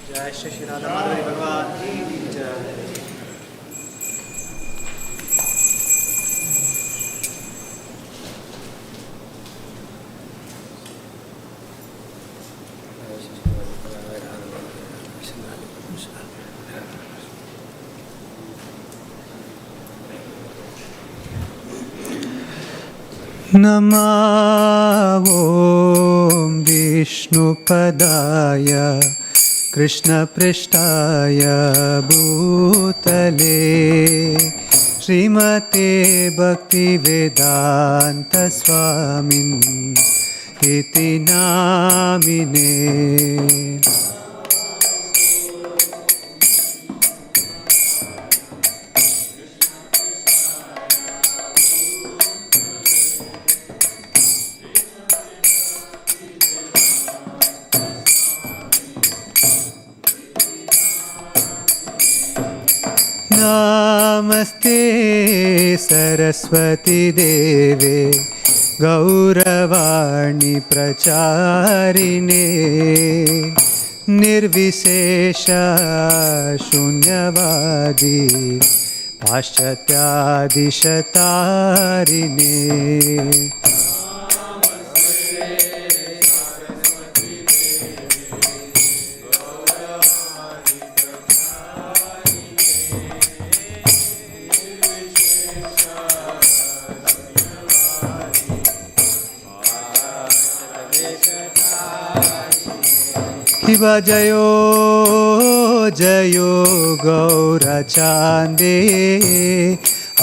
जय श्री राधा माधवी भगवान की जय। नमो विष्णुपदाय कृष्णपृष्ठाय भूतले श्रीमते भक्तिवेदान्तस्वामिन् इति नामिने। नमस्ते सरस्वती देवे गौरवाणी प्रचारिणे निर्विशेष शून्यवादी पाश्चात्यादिशतारिणे। शिवा जयो जयो गौरचान्दे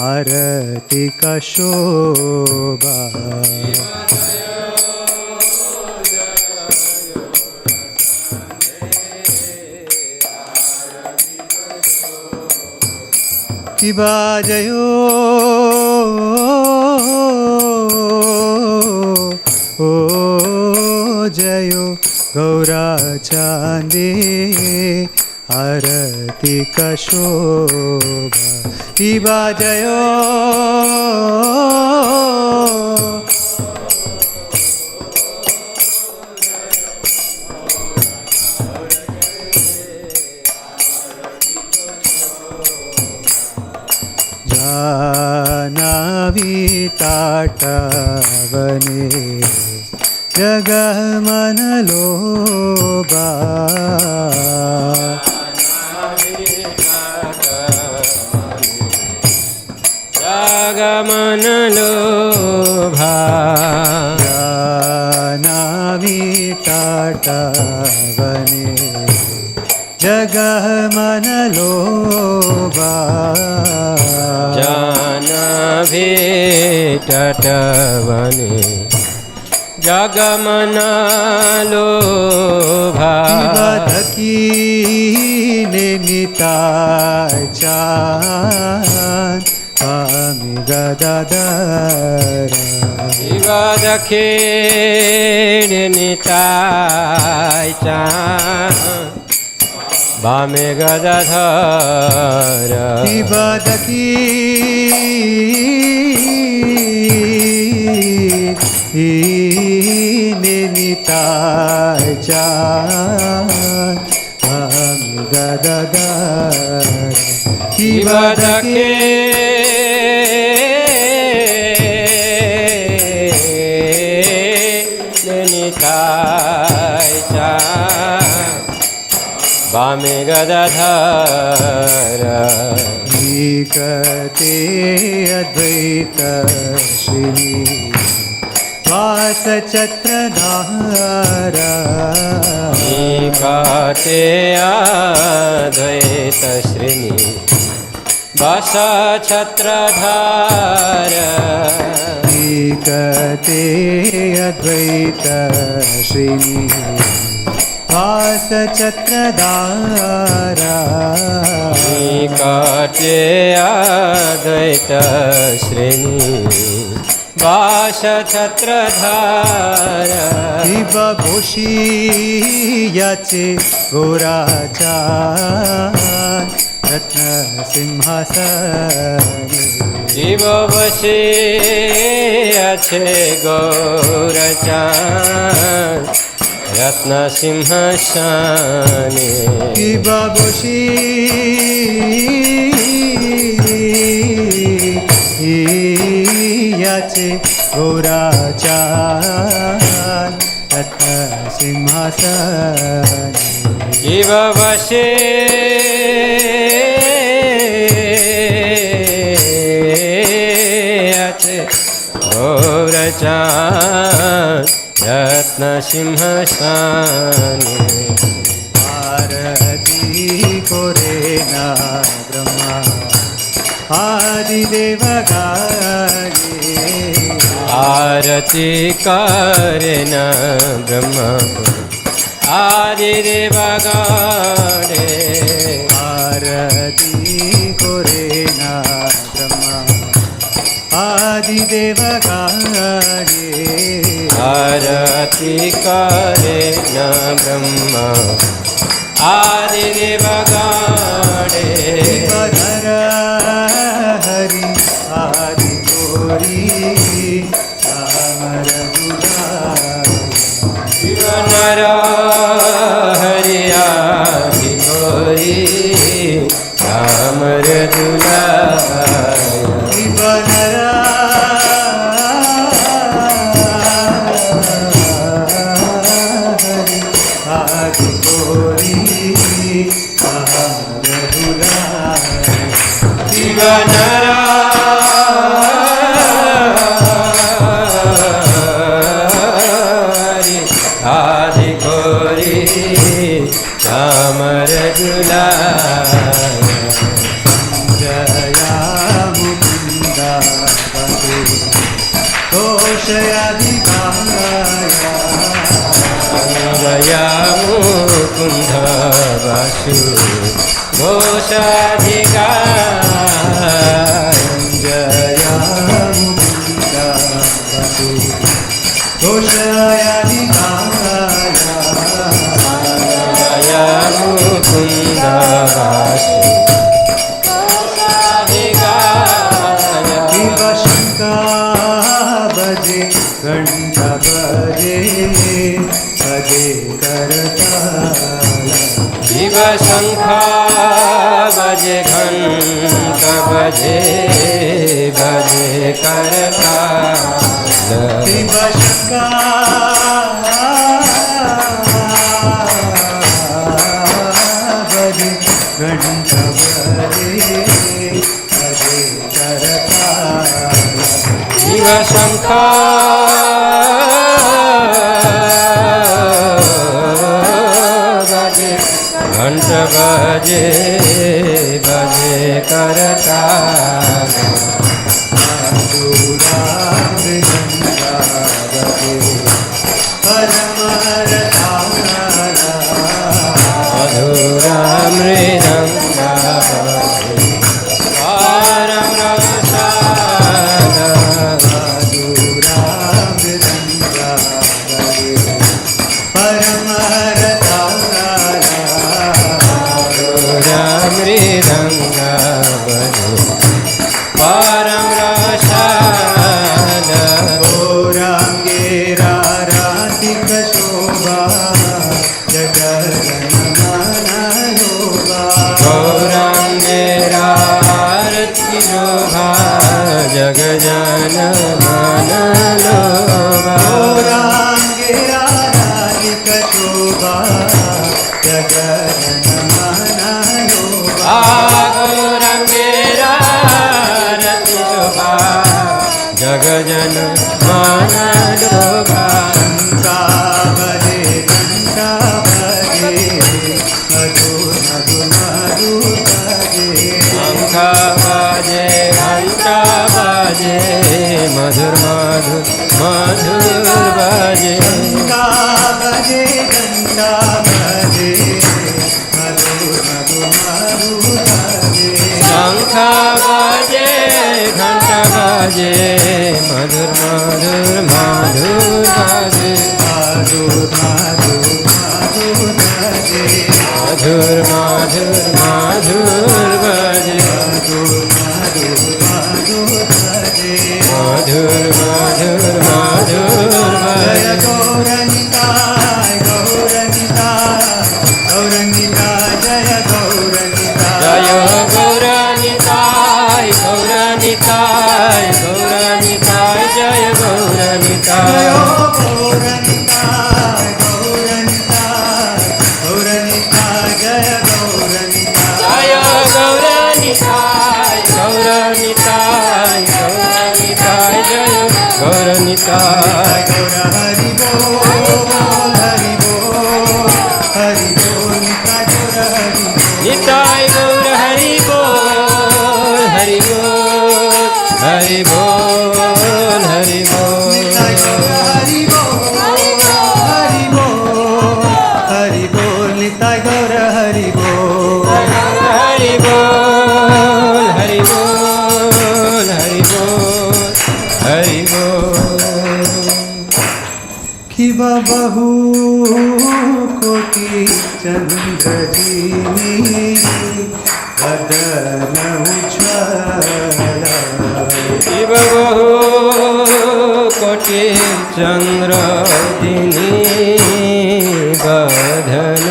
आरति कशोभा। शिवा जयो ओ जयो गौरचान्दे आरति कशोभा। शिवा जयो जानवी ताटवने जगमनलोभा। जगमनलोभा जानवी ताटवने जगह मन लोभा जान भी तटवने जगमन लोभा दकीने निताय चाँद स्वामी गदाधर शिव दक्षिण निताय चाँद वामे गदाधर शिव दकीने निताय चाँद स्वामी गदाधर शिव दक्षिण निताय चाँद वामे गदाधर एकते अद्वैत श्री वास छत्रधार एकाते अद्वैत श्रेणी वास छत्रधार एकते अद्वैत श्रेणी वास छत्रधार एकाते अद्वैत श्रेणी वास छत्रधार शिव घोषी याचे गोराचा रत्न सिंहासन शिव बसे আছে গৌরচাঁদ রত্ন সিংহাসনে শিব বসি আছে গৌরাচাঁদ রত্ন সিংহাসন শিব বসে আছে গৌরচাঁদ রত্ন সিংহাসনে আরতি করে না ব্রহ্মা आदिदेव गाये आरती करे न ब्रह्मा आदिदेव गाये आरती करे ना ब्रह्मा आदिदेव गाये आरती करे न ब्रह्मा आदिदेव गाये हरि आदि गोरी चामर नर हरि आदि गोरी चामर आदि गोरी शिवनरा आदि गोरी चामर दुलाय जया मुकुंदा बसु घोषयाधिकाया जया मुकुंद वासु घोषाधिकार जया मुकुंदा बसु घोषयाधिकाया जया मुकुंद वासु घोषाधिकार शिव शंका बजे घंटा बजे बजे करता शिव शंखा बजे घंट बजे बजे करताल शिव शंका बजे घंटा बजे बजे करता शिव शंखा बजे घंट बजे बजे करता मधुरा मृदंगा बजे परम रसा मधुरा मृदंगा परम रसा मधुरा मृदंगा बजे परम रसा मधुरा मृदंगा बजे परम रसायन गौरांगेरा राधिक शोभा जगन्मन योगा गौरांगेरा आरती शोभा जग जन मन लोभा गौरांगेरा राधिक शोभा जगन्मन योगा गौरांगेरा आरती शोभा जग जन मन लोभा शंका बजे घंटा बजे मधु मधु मधु बजे शंख बाजे घंटा बाजे मधुर मधुर मधुर बाजे शंका बजे घंटा बजे मधु मधु मधु बजे शंख बाजे घंटा बाजे मधुर मधुर मधुर बाजे मधुर मधुर मधुर बजे मधुर मधुर मधुर बाजे मधुर मधुर मधुर बजे मधुर मधुर मधुर जय बाजे गौरनिताय गौरनिताय गौरनिताय जय गौरनिताय जय गौरनिताय गौरनिताय गौरनिताय जय गौरनिताय जय गौरनिताय गौरनिताय गौरनिताय जय गौरनिताय जय गौरनिताय गौरनिताय गौरनिताय जय गौरनिताय गौर हरि बोल हरि बोल हरि बोल निताय गौर हरि बोल निताय गौर हरि बोल हरि बोल हरि बोल निताय गौर हरि बोल हरि बोल हरि बोल हरि बोल हरि बोल कि बहु कोटि चंद्र जी बदन उज्ज्वल शिव बहु कोटि चंद्र दिनी बधन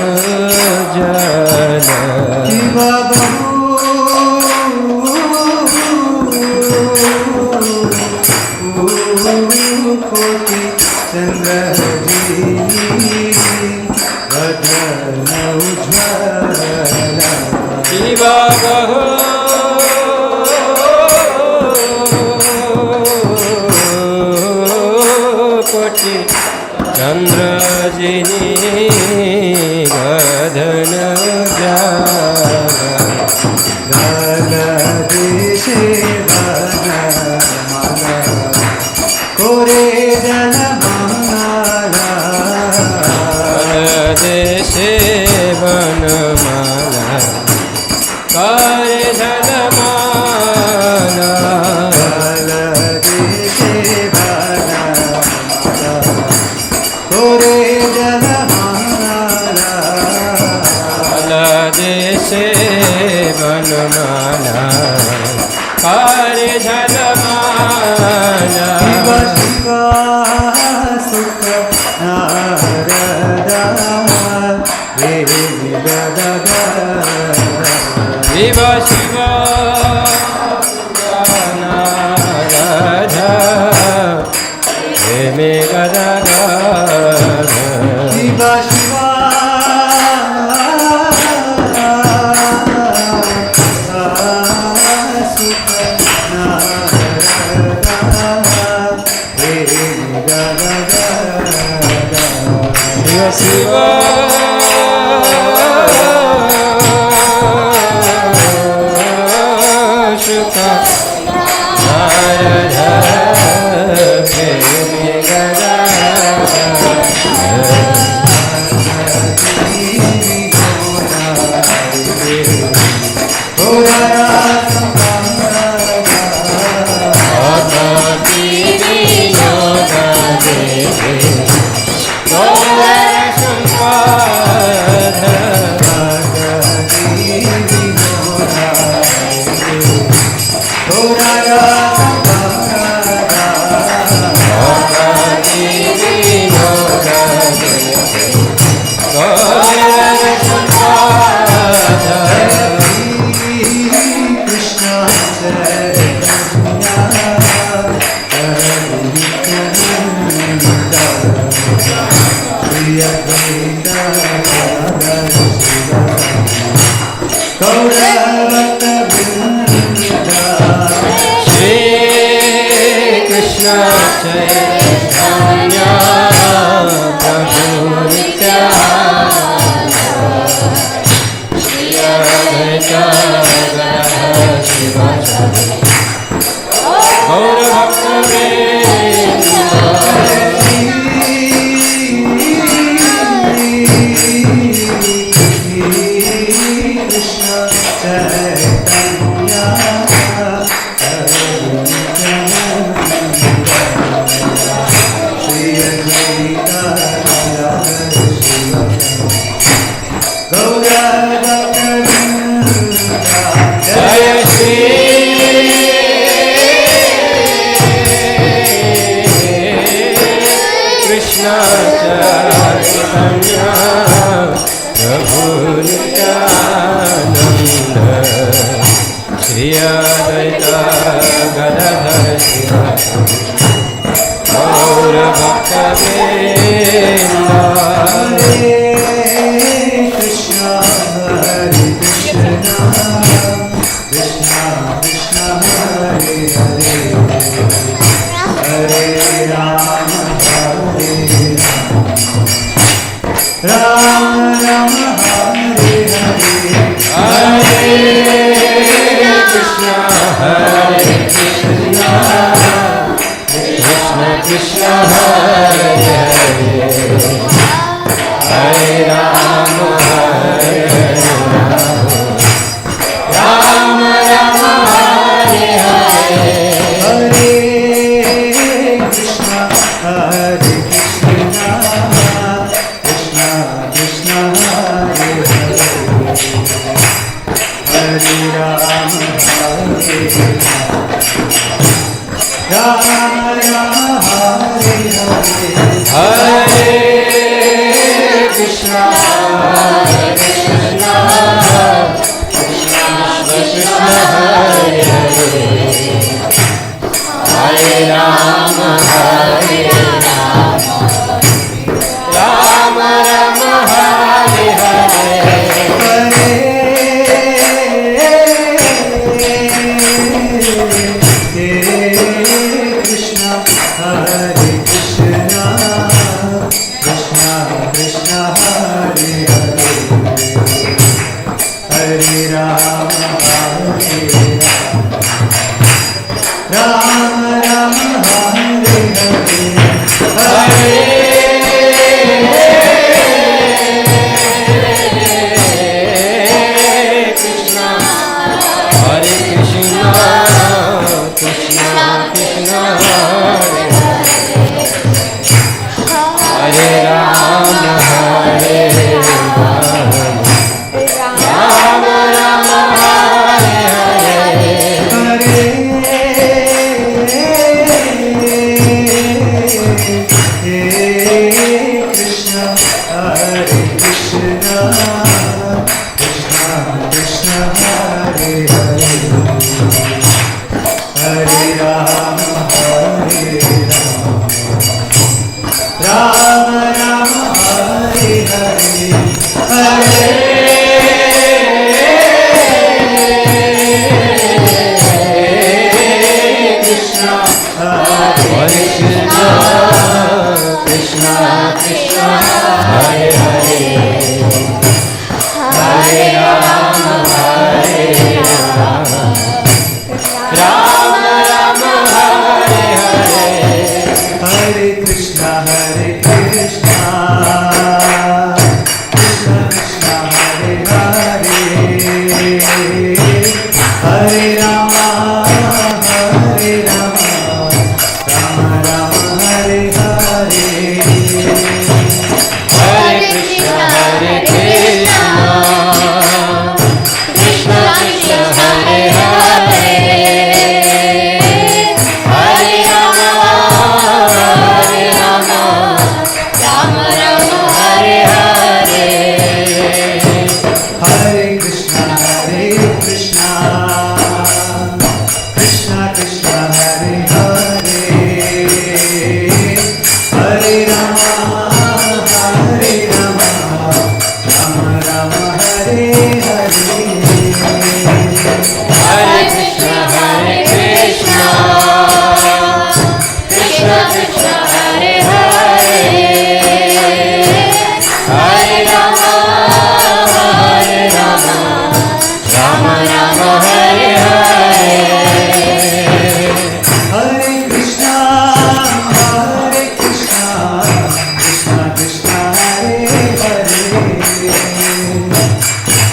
जल कि बहु कोटि चंद्र जी बदन उज्ज्वल शिव बहु कोटि चंद्र जिनी बधन जल देशे वनमाला कोरे जनमाला देशे वनमाला करे जलमाला देशे वनमाला कोरे जनमाला देशे वनमाला करे जलमाला शिव शिव सुख नारदा हे गदा शिव शिव नारदा हे मे गदा शिव शिव सुख नारदा हे गदा Shiv Shiv Shuka Narada Premi Gada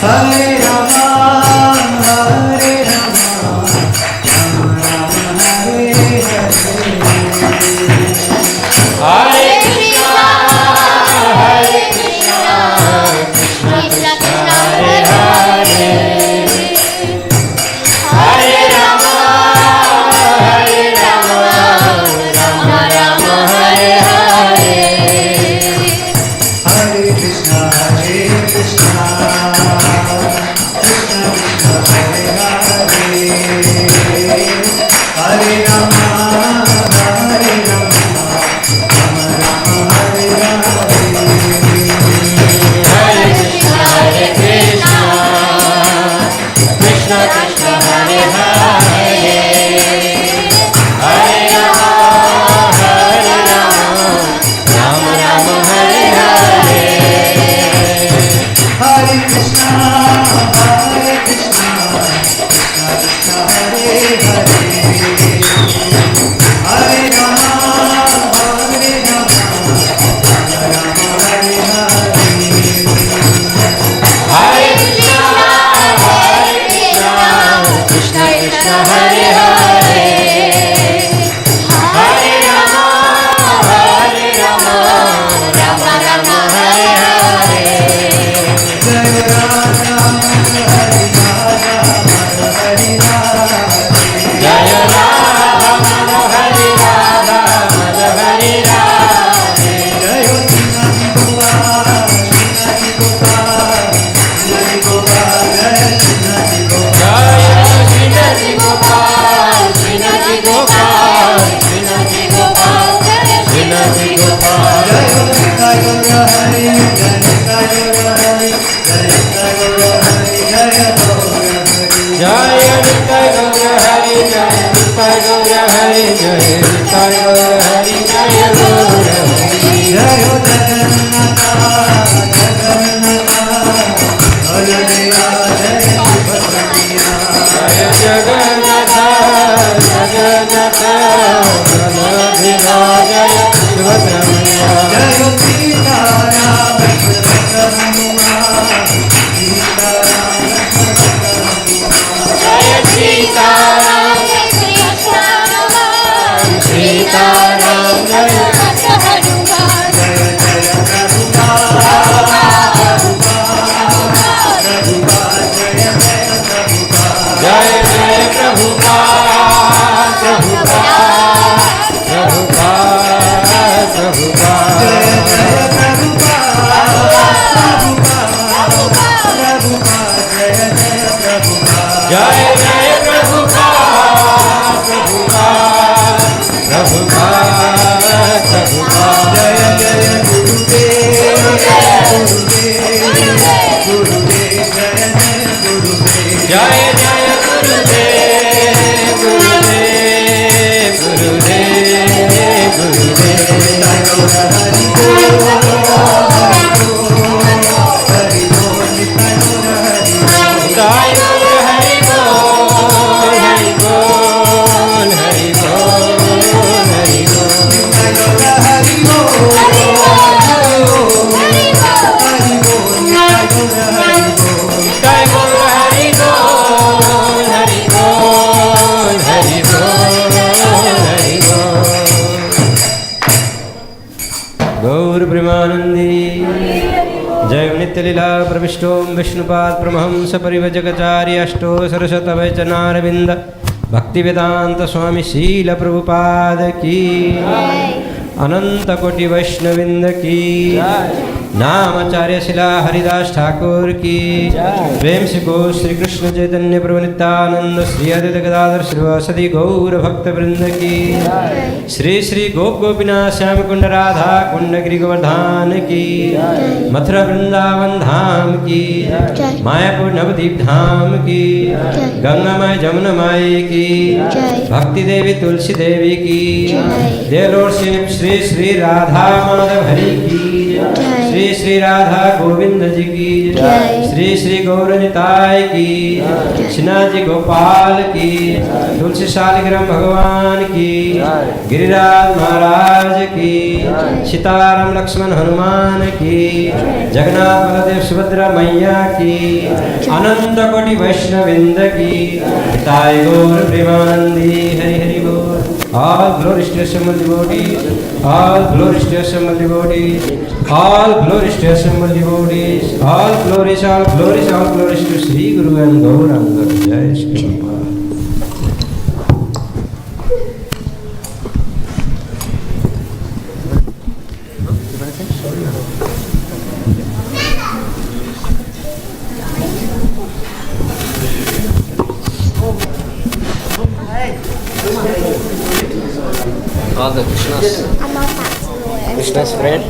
Hare Rama, Hare Rama, Rama Rama, Hare Hare. Hare Krishna, Krishna Krishna, Hare Hare. Hare Rama, Rama Rama, Hare Hare. Hare Krishna, Krishna Krishna, Hare Hare. Hare Rama, Hare Rama, Rama Rama, Hare Hare. Hare Krishna, Krishna Krishna, Hare Hare. Hare Rama, Rama Rama, Hare Hare. Hare Krishna, Krishna Krishna, Hare Hare. Hare Rama, Hare Rama, Rama Rama, Hare Hare. Hare Krishna, Krishna Krishna, Hare Hare. Hare Rama, Rama Rama, Hare Hare. Jai Radha, Hare Radha, Hare Radha. Jai Radha, Hare Radha, Hare Radhe. Jai Krishna Gopal, Krishna Gopal, Krishna Gopal, Jai Krishna Gopal. Jai Srinathi Gopal, Srinathi Gopal, Srinathi Gopal, Srinathi Gopal. Jai Gauranga Hari, Jai Gauranga Hari, Jai Gauranga Hari, Jai Gauranga Hari. Jai Nitai Gaura Hari, Jai Nitai Gaura Hari, Jai Nitai Gaura Hari, Jai Gaura Hari. Jai Jagannatha, Jagannatha, Baladeva, Jai Subhadra. Jai Jagannatha, Jagannatha, Baladeva, Jai Subhadramaya. Jai Sita Ram, Bhadra Hanuman, Sita Ram, Bhadra Hanuman. Jai Sita Ram, Sita Ram, Jai Jaya Jaya Prabhupada, Prabhupada, Jaya Jaya Prabhupada. Jai Jai Prabhupada, Prabhupada, Prabhupada, Prabhupada. Jaya Jaya Prabhupada, Prabhupada, Prabhupada, Jaya Jaya Prabhupada. Jai Jai Prabhupada, Prabhupada, Prabhupada, Prabhupada. Jaya Jaya Gurudev, Gurudev, Gurudev, Jaya Jaya Gurudev. Jai Jai Gurudev, Gurudev, Gurudev, Gurudev. Jai Gaura Hari Bol, Hari Bol, Hari Bol, Jai Gaura Hari Bol. Jai Gaura Hari Bol, Hari Bol, Hari Bol, Hari Bol. Jai Gaura Hari Bol, Hari Bol, Hari Bol, Jai Gaura Hari Bol. Jai Gaura Hari Bol, Hari Bol, Hari Bol, Hari Bol. गौर प्रेमानंदी जय नित्य लीला प्रविष्टो विष्णुपाद परमहंस परिवजगचार्य अष्टो सरस्वत वैचनारविंद भक्ति वेदांत स्वामी शील प्रभुपाद की अनंत कोटि वैष्णविंद की नामाचार्य शिला हरिदास ठाकुर की प्रेम से गो श्री कृष्ण चैतन्य प्रभु नित्यानंद श्री अद्वैत गदाधर श्रीवासदि गौर भक्त वृंद की श्री श्री गोप गोपीनाथ श्याम कुंड राधा कुंड गिरि गोवर्धन की मथुरा वृंदावन धाम की मायापुर नवदीप धाम की गंगा माई जमुना माई की भक्ति देवी तुलसी देवी की देव लॉर्ड श्री श्री राधा माधव हरि की श्री श्री राधा गोविंद जी की जय। श्री श्री गौर निताय की कृष्णा जी गोपाल की तुलसी शालिग्राम भगवान की गिरिराज महाराज की सीताराम लक्ष्मण हनुमान की जगन्नाथ बलदेव सुभद्रा मैया की अनंत कोटि वैष्णविंद की ताई गौर प्रेमानंदी हरि हरि बोल। All glories to Assembled devotees, all glories to Assembled devotees, all glories to Assembled devotees, all glories, all glories, all glories to Sri Guru and Gauranga. Jai Shri Prabhupada. All the Krishnas. I'm not that. Krishna's friend.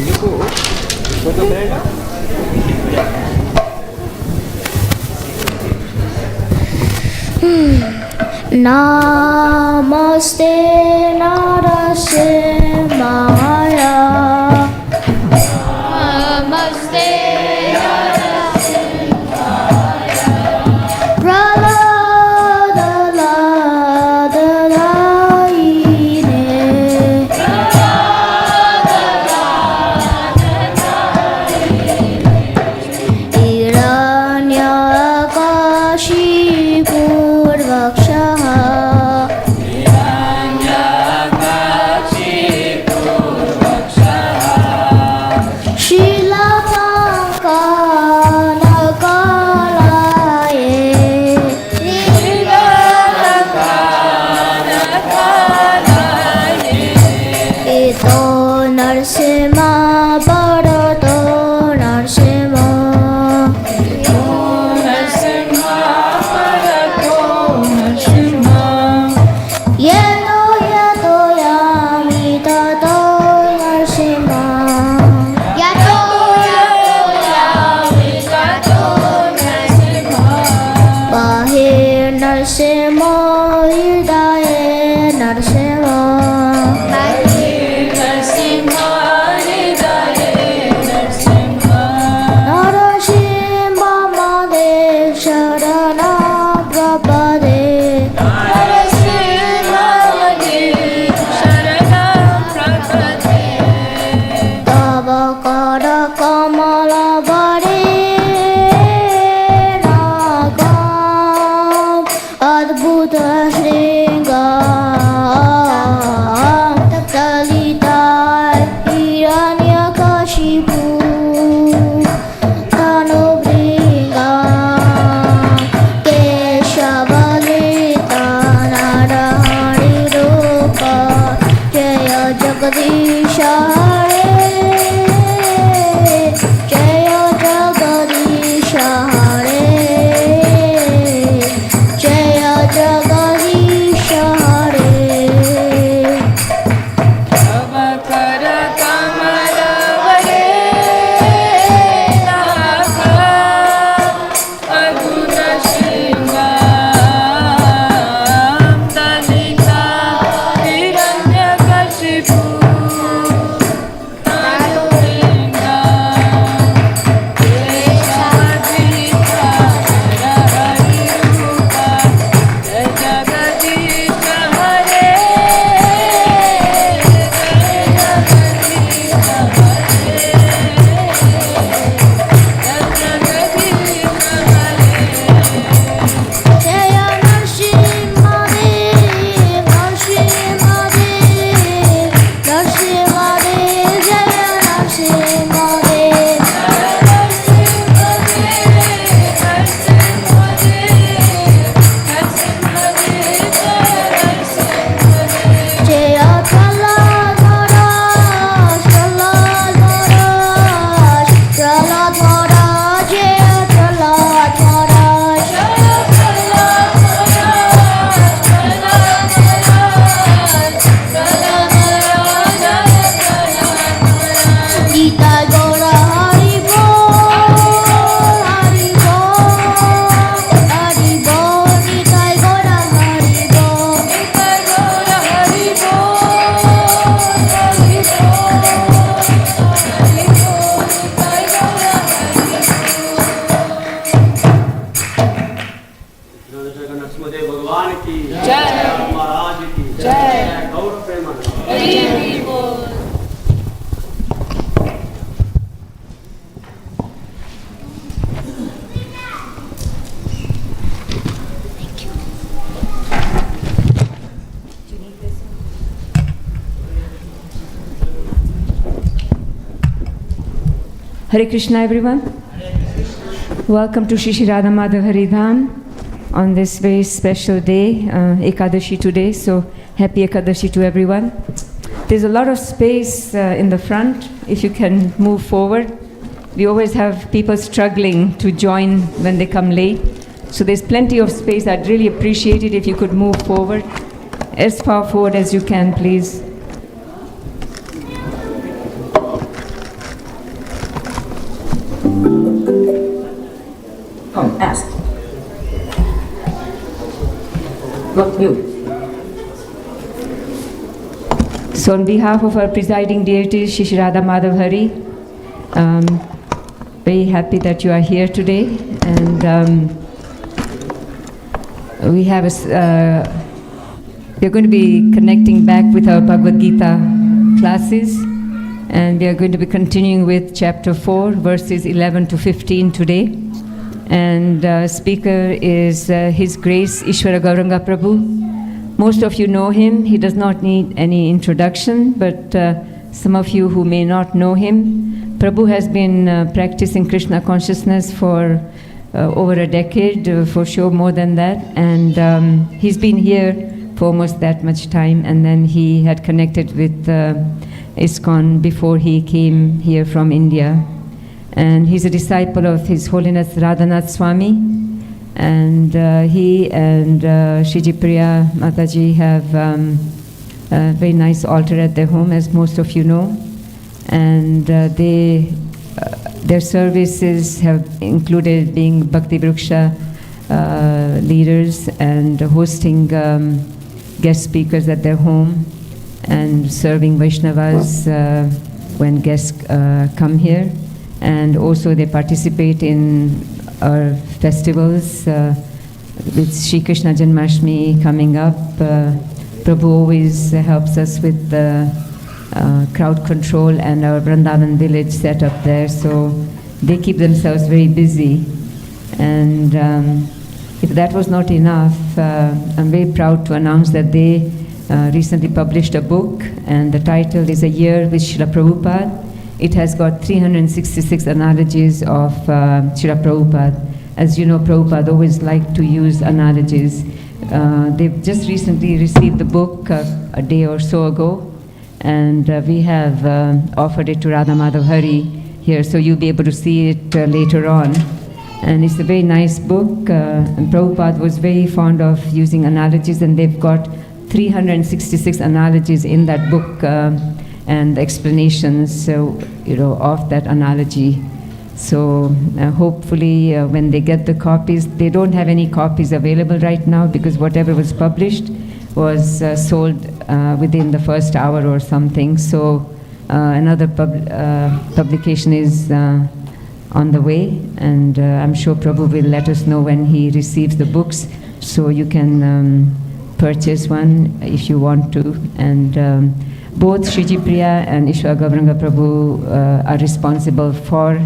You go. Photo friend. Namaste Narasimhaya. Namaste Narasimhaya. Hare Krishna, everyone. Welcome to Shri Shri Radha Madhav Haridham on this very special day, Ekadashi today. So happy Ekadashi to everyone. There's a lot of space in the front if you can move forward. We always have people struggling to join when they come late. So there's plenty of space. I'd really appreciate it if you could move forward. As far forward as you can, please. Come, ask. What you? So on behalf of our presiding deity, Shri Shri Radha Madhav Hari, very happy that you are here today. And we have we're going to be connecting back with our Bhagavad Gita classes. And we are going to be continuing with chapter 4, verses 11 to 15 today. And speaker is His Grace Iswara Gauranga Prabhu. Most of you know him. He does not need any introduction, but some of you who may not know him, Prabhu has been practicing Krishna consciousness for over a decade, for sure more than that. And he's been here for almost that much time. And then he had connected with ISKCON before he came here from India. And he's a disciple of His Holiness Radhanath Swami. And he and Shiji Priya Mataji have a very nice altar at their home, as most of you know. And their services have included being Bhakti Vriksha leaders and hosting guest speakers at their home and serving Vaishnavas when guests come here. And also they participate in our festivals with Shri Krishna Janmashtami coming up. Prabhu always helps us with the crowd control and our Vrindavan village set up there. So they keep themselves very busy. And if that was not enough, I'm very proud to announce that they recently published a book, and the title is A Year with Srila Prabhupada. It has got 366 analogies of Srila Prabhupada. As you know, Prabhupada always liked to use analogies. They've just recently received the book a day or so ago, and we have offered it to Radha Madhav Hari here, so you'll be able to see it later on. And it's a very nice book. And Prabhupada was very fond of using analogies, and they've got 366 analogies in that book. And explanations, of that analogy. So hopefully when they get the copies, they don't have any copies available right now because whatever was published was sold within the first hour or something. So another publication is on the way, and I'm sure Prabhu will let us know when he receives the books, so you can purchase one if you want to. And both Shiji Priya and Iswara Gauranga Prabhu are responsible for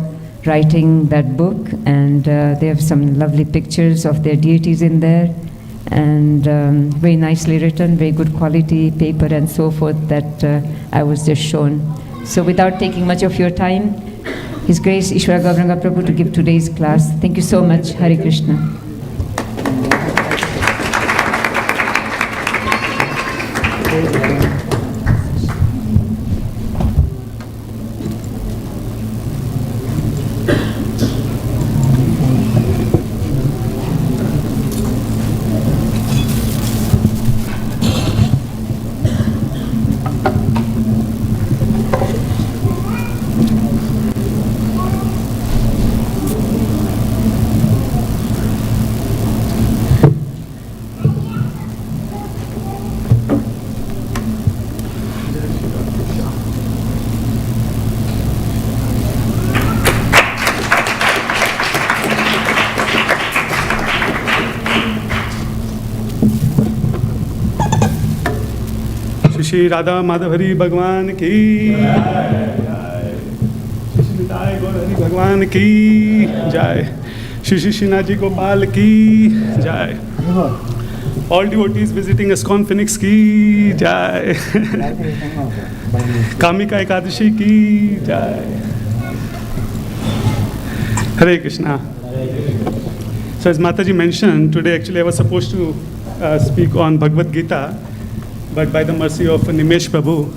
writing that book, and they have some lovely pictures of their deities in there, and very nicely written, very good quality paper and so forth that I was just shown. So without taking much of your time, His Grace Iswara Gauranga Prabhu to give today's class. Thank you so much. Hare Krishna. Shri Radha Madhav Hari भगवान की श्री गौर हरि भगवान की जय। श्री श्री श्रीनाथ जी गोपाल की जय। All devotees visiting ISKCON Phoenix की जय। कामिका एकादशी की जय। Hare Krishna. So as Mataji mentioned, today actually I was supposed to speak on Bhagavad Gita, but by the mercy of Nimesh Prabhu,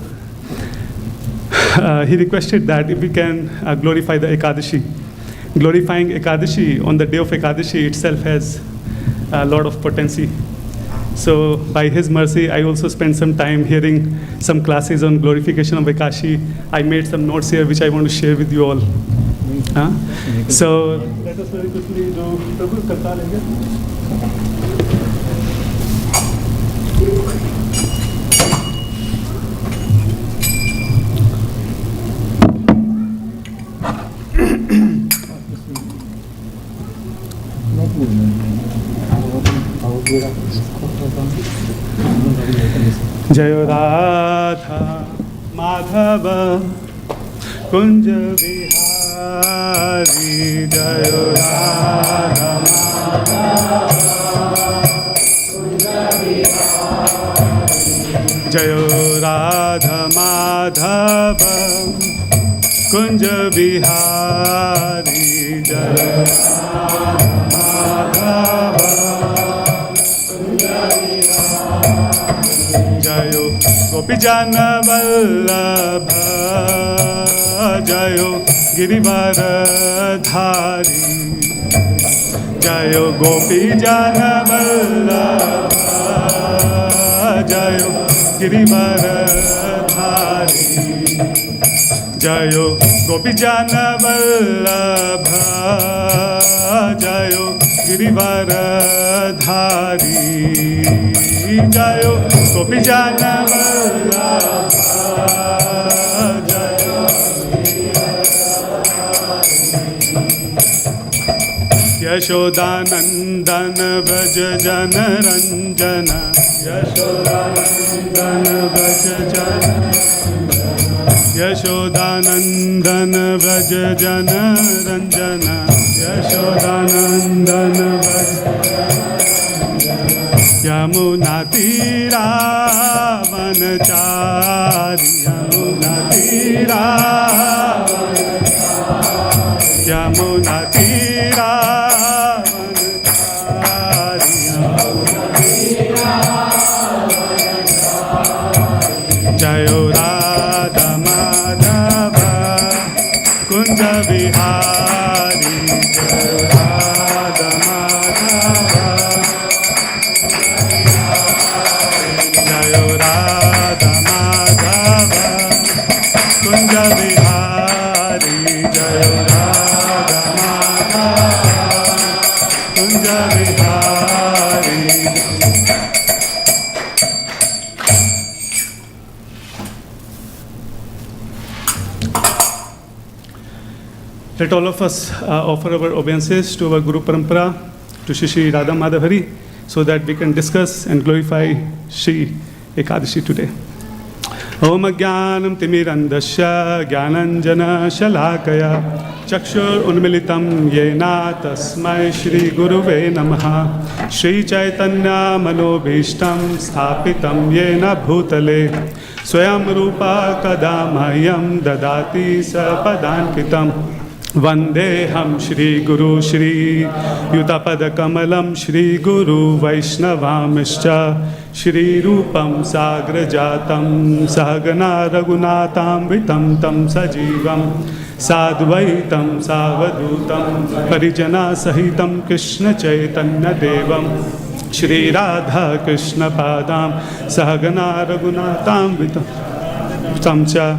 he requested that if we can glorify the Ekadashi. Glorifying Ekadashi on the day of Ekadashi itself has a lot of potency. So by his mercy, I also spent some time hearing some classes on glorification of Ekadashi. I made some notes here which I want to share with you all. So let us very quickly do Prabhu Karta lenge. Jayo Radha Madhava Kunja Vihari Jayo Radha Madhava Kunja Vihari Jayo Radha Madhava Kunja Vihari Jayo Radha Madhava Jayo Gopijana Vallabha Jayo Girivara Dhari Jayo Gopijana Vallabha Jayo Girivara Dhari Jayo Gopijana Vallabha Jayo Girivara Dhari Jayo Gopijana Vallabha Jayo Yashodanandan Vraj Jana Ranjana Yashodanandan Vraj Jana Yashodanandan Vraj Jana Ranjana Yashodanandan Vraj Yamuna Tira Vanachari Yamuna Tira Yamuna Tira Vanachari Yamuna Tira Jayo Radha Madhava Kunja Vihari Jayo Radha Madhava Jayo Radha Madhava Kunja Vihari Jayo Radha Madhava Kunja Vihari. Let all of us offer our obeisances to our Guru Parampara, to Shri Radha Madhavari, so that we can discuss and glorify Shri Ekadashi today. Om Jnanam Timirandasya Jnananjana Shalakaya Chakshur Unmilitam Yena Tasmai Shri Guruve Namaha Shri Chaitanya Manobhishtam Sthapitam Yena Bhutale Swayam Rupa Kadamayam Dadati Sapadankitam Vandeham Shri Guru Shri Yutapada Kamalam Shri Guru Vaishnavamischa Shri Rupam Sagrajatam Sahagana Raghunatam Vitam Tam Sajivam Sadvaitam Savadutam Parijana Sahitam Krishna Chaitanya Devam Shri Radha Krishna Padam Sahagana Raghunatam Vitam Cha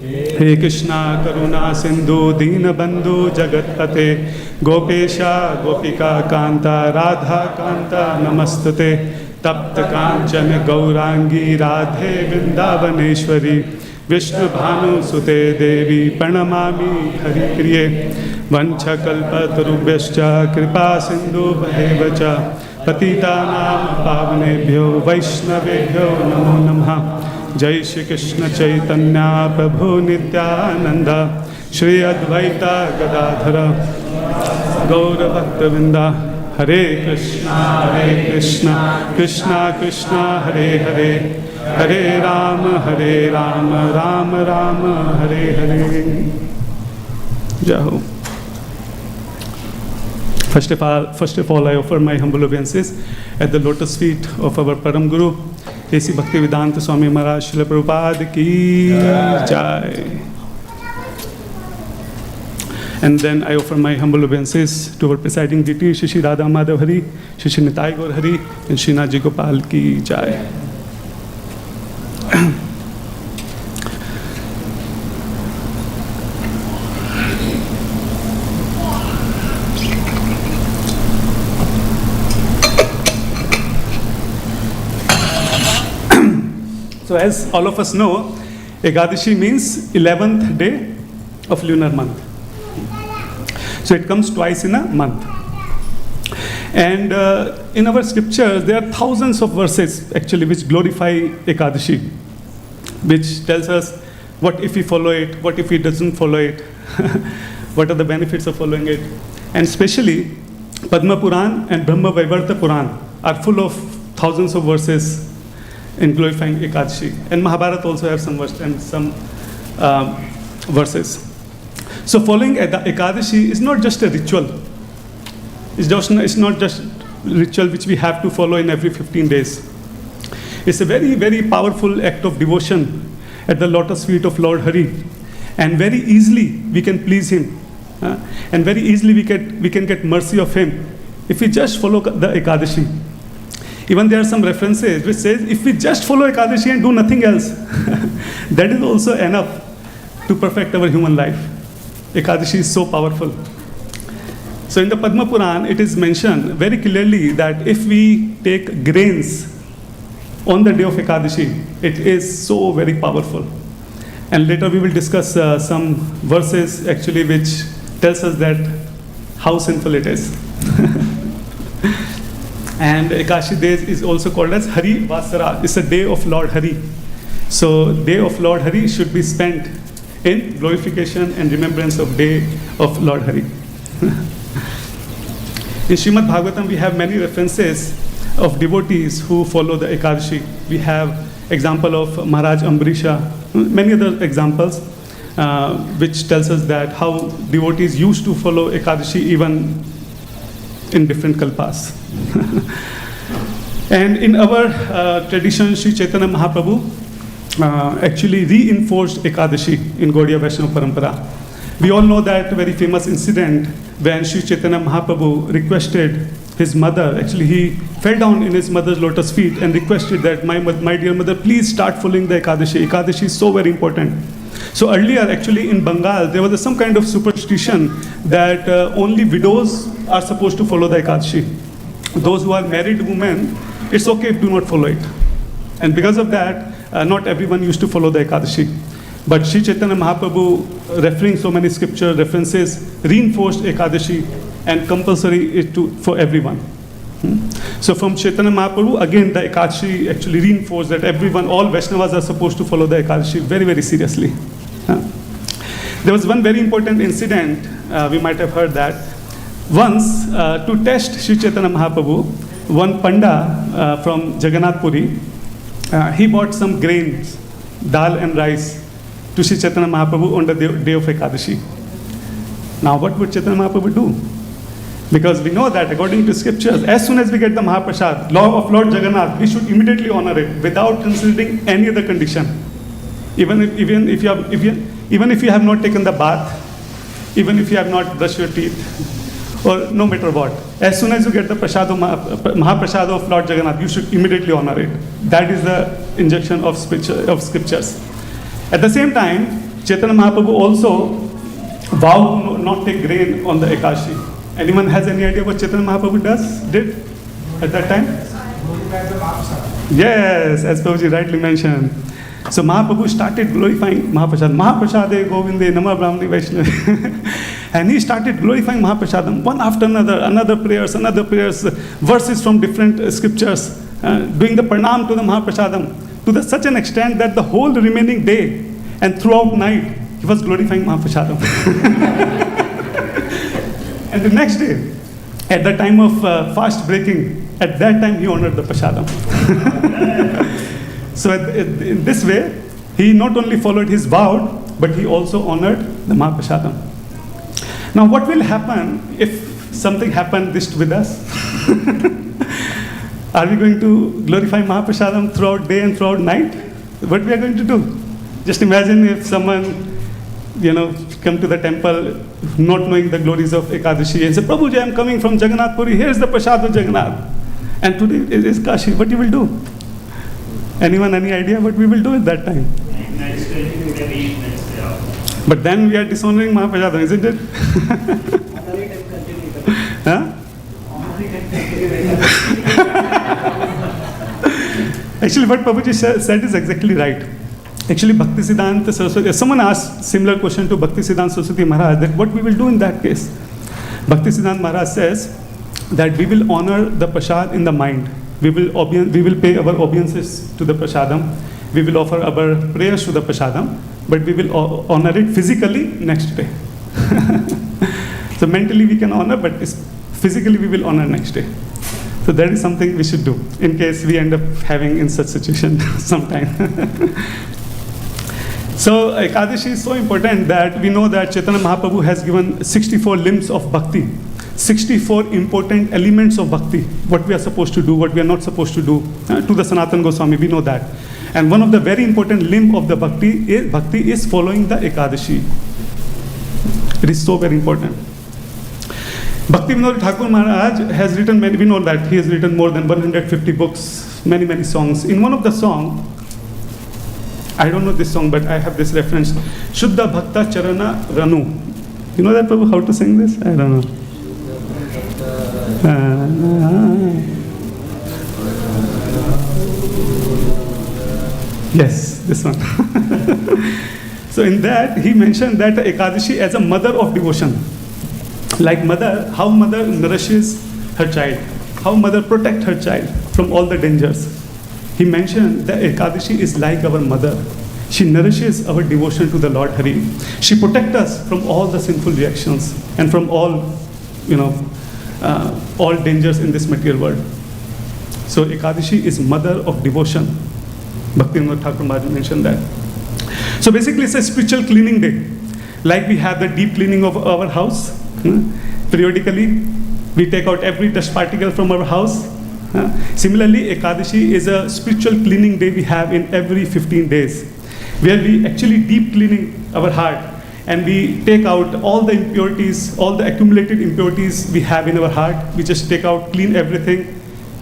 Hare Krishna Karuna Sindhu Dina Bandhu Jagatpate Gopesha Gopika Kanta Radha Kanta Namastate Tapta Kanchana Gaurangi Radhe Vrindavaneshwari Vishnu Bhanu Sute Devi Pranamami Hari Priye Vancha Kalpatarubhyascha Kripa Sindhu Bhaevacha Patita Nam Pavnebhyo Vaishnavebhyo Namo Namaha Jai Shri Krishna Chaitanya Prabhu Nityananda Shri Advaita Gadadhara Gaura Bhakta Vrinda Hare Krishna Krishna Krishna Hare Hare Hare Rama Rama Rama Hare Hare. Jaho. First of all, I offer my humble obeisances at the lotus feet of our Param Guru, A.C. Bhaktivedanta Swami Maharaj Srila Prabhupada Ki Jai. And then I offer my humble obeisances to our presiding deity, Shri Radha Madhav Hari, Shri Nitai Gaur Hari, and Srinath Ji Gopal Ki Jai. So as all of us know, Ekadashi means 11th day of lunar month. So it comes twice in a month. And in our scriptures, there are thousands of verses actually which glorify Ekadashi, which tells us what if we follow it, what if we doesn't follow it, what are the benefits of following it. And especially Padma Puran and Brahma Vaivarta Puran are full of thousands of verses in glorifying Ekadashi. And Mahabharata also have some verses. So following Ekadashi is not just a ritual. It's not just ritual which we have to follow in every 15 days. It's a very, very powerful act of devotion at the lotus feet of Lord Hari. And very easily we can please Him. And very easily we can get mercy of Him if we just follow the Ekadashi. Even there are some references which says if we just follow Ekadashi and do nothing else, that is also enough to perfect our human life. Ekadashi is so powerful. So in the Padma Puran, it is mentioned very clearly that if we take grains on the day of Ekadashi, it is so very powerful. And later we will discuss some verses actually which tells us that how sinful it is. And Ekadashi days is also called as Hari Vasara. It's a day of Lord Hari. So day of Lord Hari should be spent in glorification and remembrance of day of Lord Hari. In Srimad Bhagavatam, we have many references of devotees who follow the Ekadashi. We have example of Maharaj Ambrisha, many other examples, which tells us that how devotees used to follow Ekadashi even in different kalpas. And in our tradition, Sri Chaitanya Mahaprabhu actually reinforced Ekadashi in Gaudiya Vaishnava Parampara. We all know that very famous incident when Sri Chaitanya Mahaprabhu requested his mother, actually he fell down in his mother's lotus feet and requested that my dear mother, please start following the Ekadashi. Ekadashi is so very important. So earlier actually in Bengal, there was some kind of superstition that only widows are supposed to follow the Ekadashi. Those who are married women, it's okay if do not follow it. And because of that, not everyone used to follow the Ekadashi. But Sri Chaitanya Mahaprabhu, referring so many scripture references, reinforced Ekadashi and compulsory it for everyone. So from Chaitanya Mahaprabhu, again the Ekadashi actually reinforced that everyone, all Vaishnavas are supposed to follow the Ekadashi very, very seriously. There was one very important incident, we might have heard that. Once, to test Sri Chaitanya Mahaprabhu, one Panda from Jagannath Puri, he bought some grains, dal and rice, to Sri Chaitanya Mahaprabhu on the day of Ekadashi. Now what would Chaitanya Mahaprabhu do? Because we know that according to scriptures, as soon as we get the Mahaprasad, law of Lord Jagannath, we should immediately honor it without considering any other condition. Even if you have not taken the bath, even if you have not brushed your teeth, or no matter what. As soon as you get the Mahaprasad of Lord Jagannath, you should immediately honor it. That is the injection of scriptures. At the same time, Chaitanya Mahaprabhu also vowed not take grain on the Ekadashi. Anyone has any idea what Chaitanya Mahaprabhu did at that time? Yes, as Prabhuji rightly mentioned. So Mahaprabhu started glorifying Mahaprasad. Mahaprasade Govinde Nama Brahmani Vaishnavi. And he started glorifying Mahaprasadam one after another prayers, verses from different scriptures, doing the pranam to the Mahaprasadam to such an extent that the whole remaining day and throughout night he was glorifying Mahaprasadam. And the next day, at the time of fast breaking, at that time he honored the prasadam. So in this way, he not only followed his vow, but he also honored the Mahaprasadam. Now what will happen if something happened this with us? Are we going to glorify Mahaprasadam throughout day and throughout night? What we are going to do? Just imagine if someone, come to the temple not knowing the glories of Ekadashi and say, Prabhuji, I am coming from Jagannath Puri, here's the Prasad of Jagannath. And today is Kashi, what you will do? Anyone, any idea what we will do at that time? Next day, you can eat next day after. But then we are dishonoring Mahaprasadam, isn't it? Huh? Actually, what Prabhuji said is exactly right. Actually, Bhaktisiddhanta Saraswati, someone asked similar question to Bhaktisiddhanta Saraswati Maharaj, that what we will do in that case. Bhaktisiddhanta Maharaj says that we will honor the prasad in the mind. We will pay our obeisances to the prasadam. We will offer our prayers to the prasadam, but we will honor it physically next day. So mentally we can honor, but physically we will honor next day. So that is something we should do in case we end up having in such situation sometime. So Ekadashi is so important that we know that Chaitanya Mahaprabhu has given 64 limbs of bhakti, 64 important elements of bhakti, what we are supposed to do, what we are not supposed to do, to the Sanatana Goswami, we know that. And one of the very important limb of the bhakti is following the Ekadashi. It is so very important. Bhaktivinoda Thakur Maharaj has written many, we know that he has written more than 150 books, many songs. In one of the songs, I don't know this song, but I have this reference, Shuddha Bhakta Charana Ranu. You know that, Prabhu, how to sing this? I don't know. Yes, this one. So in that, he mentioned that Ekadashi as a mother of devotion. Like mother, how mother nourishes her child, how mother protects her child from all the dangers. He mentioned that Ekadashi is like our mother. She nourishes our devotion to the Lord Hare. She protects us from all the sinful reactions and from all dangers in this material world. So Ekadashi is mother of devotion. Bhaktivinoda Thakur Maharaj mentioned that. So basically it's a spiritual cleaning day. Like we have the deep cleaning of our house. Periodically, we take out every dust particle from our house. Similarly, Ekadashi is a spiritual cleaning day we have in every 15 days, where we actually deep cleaning our heart and we take out all the impurities, all the accumulated impurities we have in our heart. We just take out, clean everything,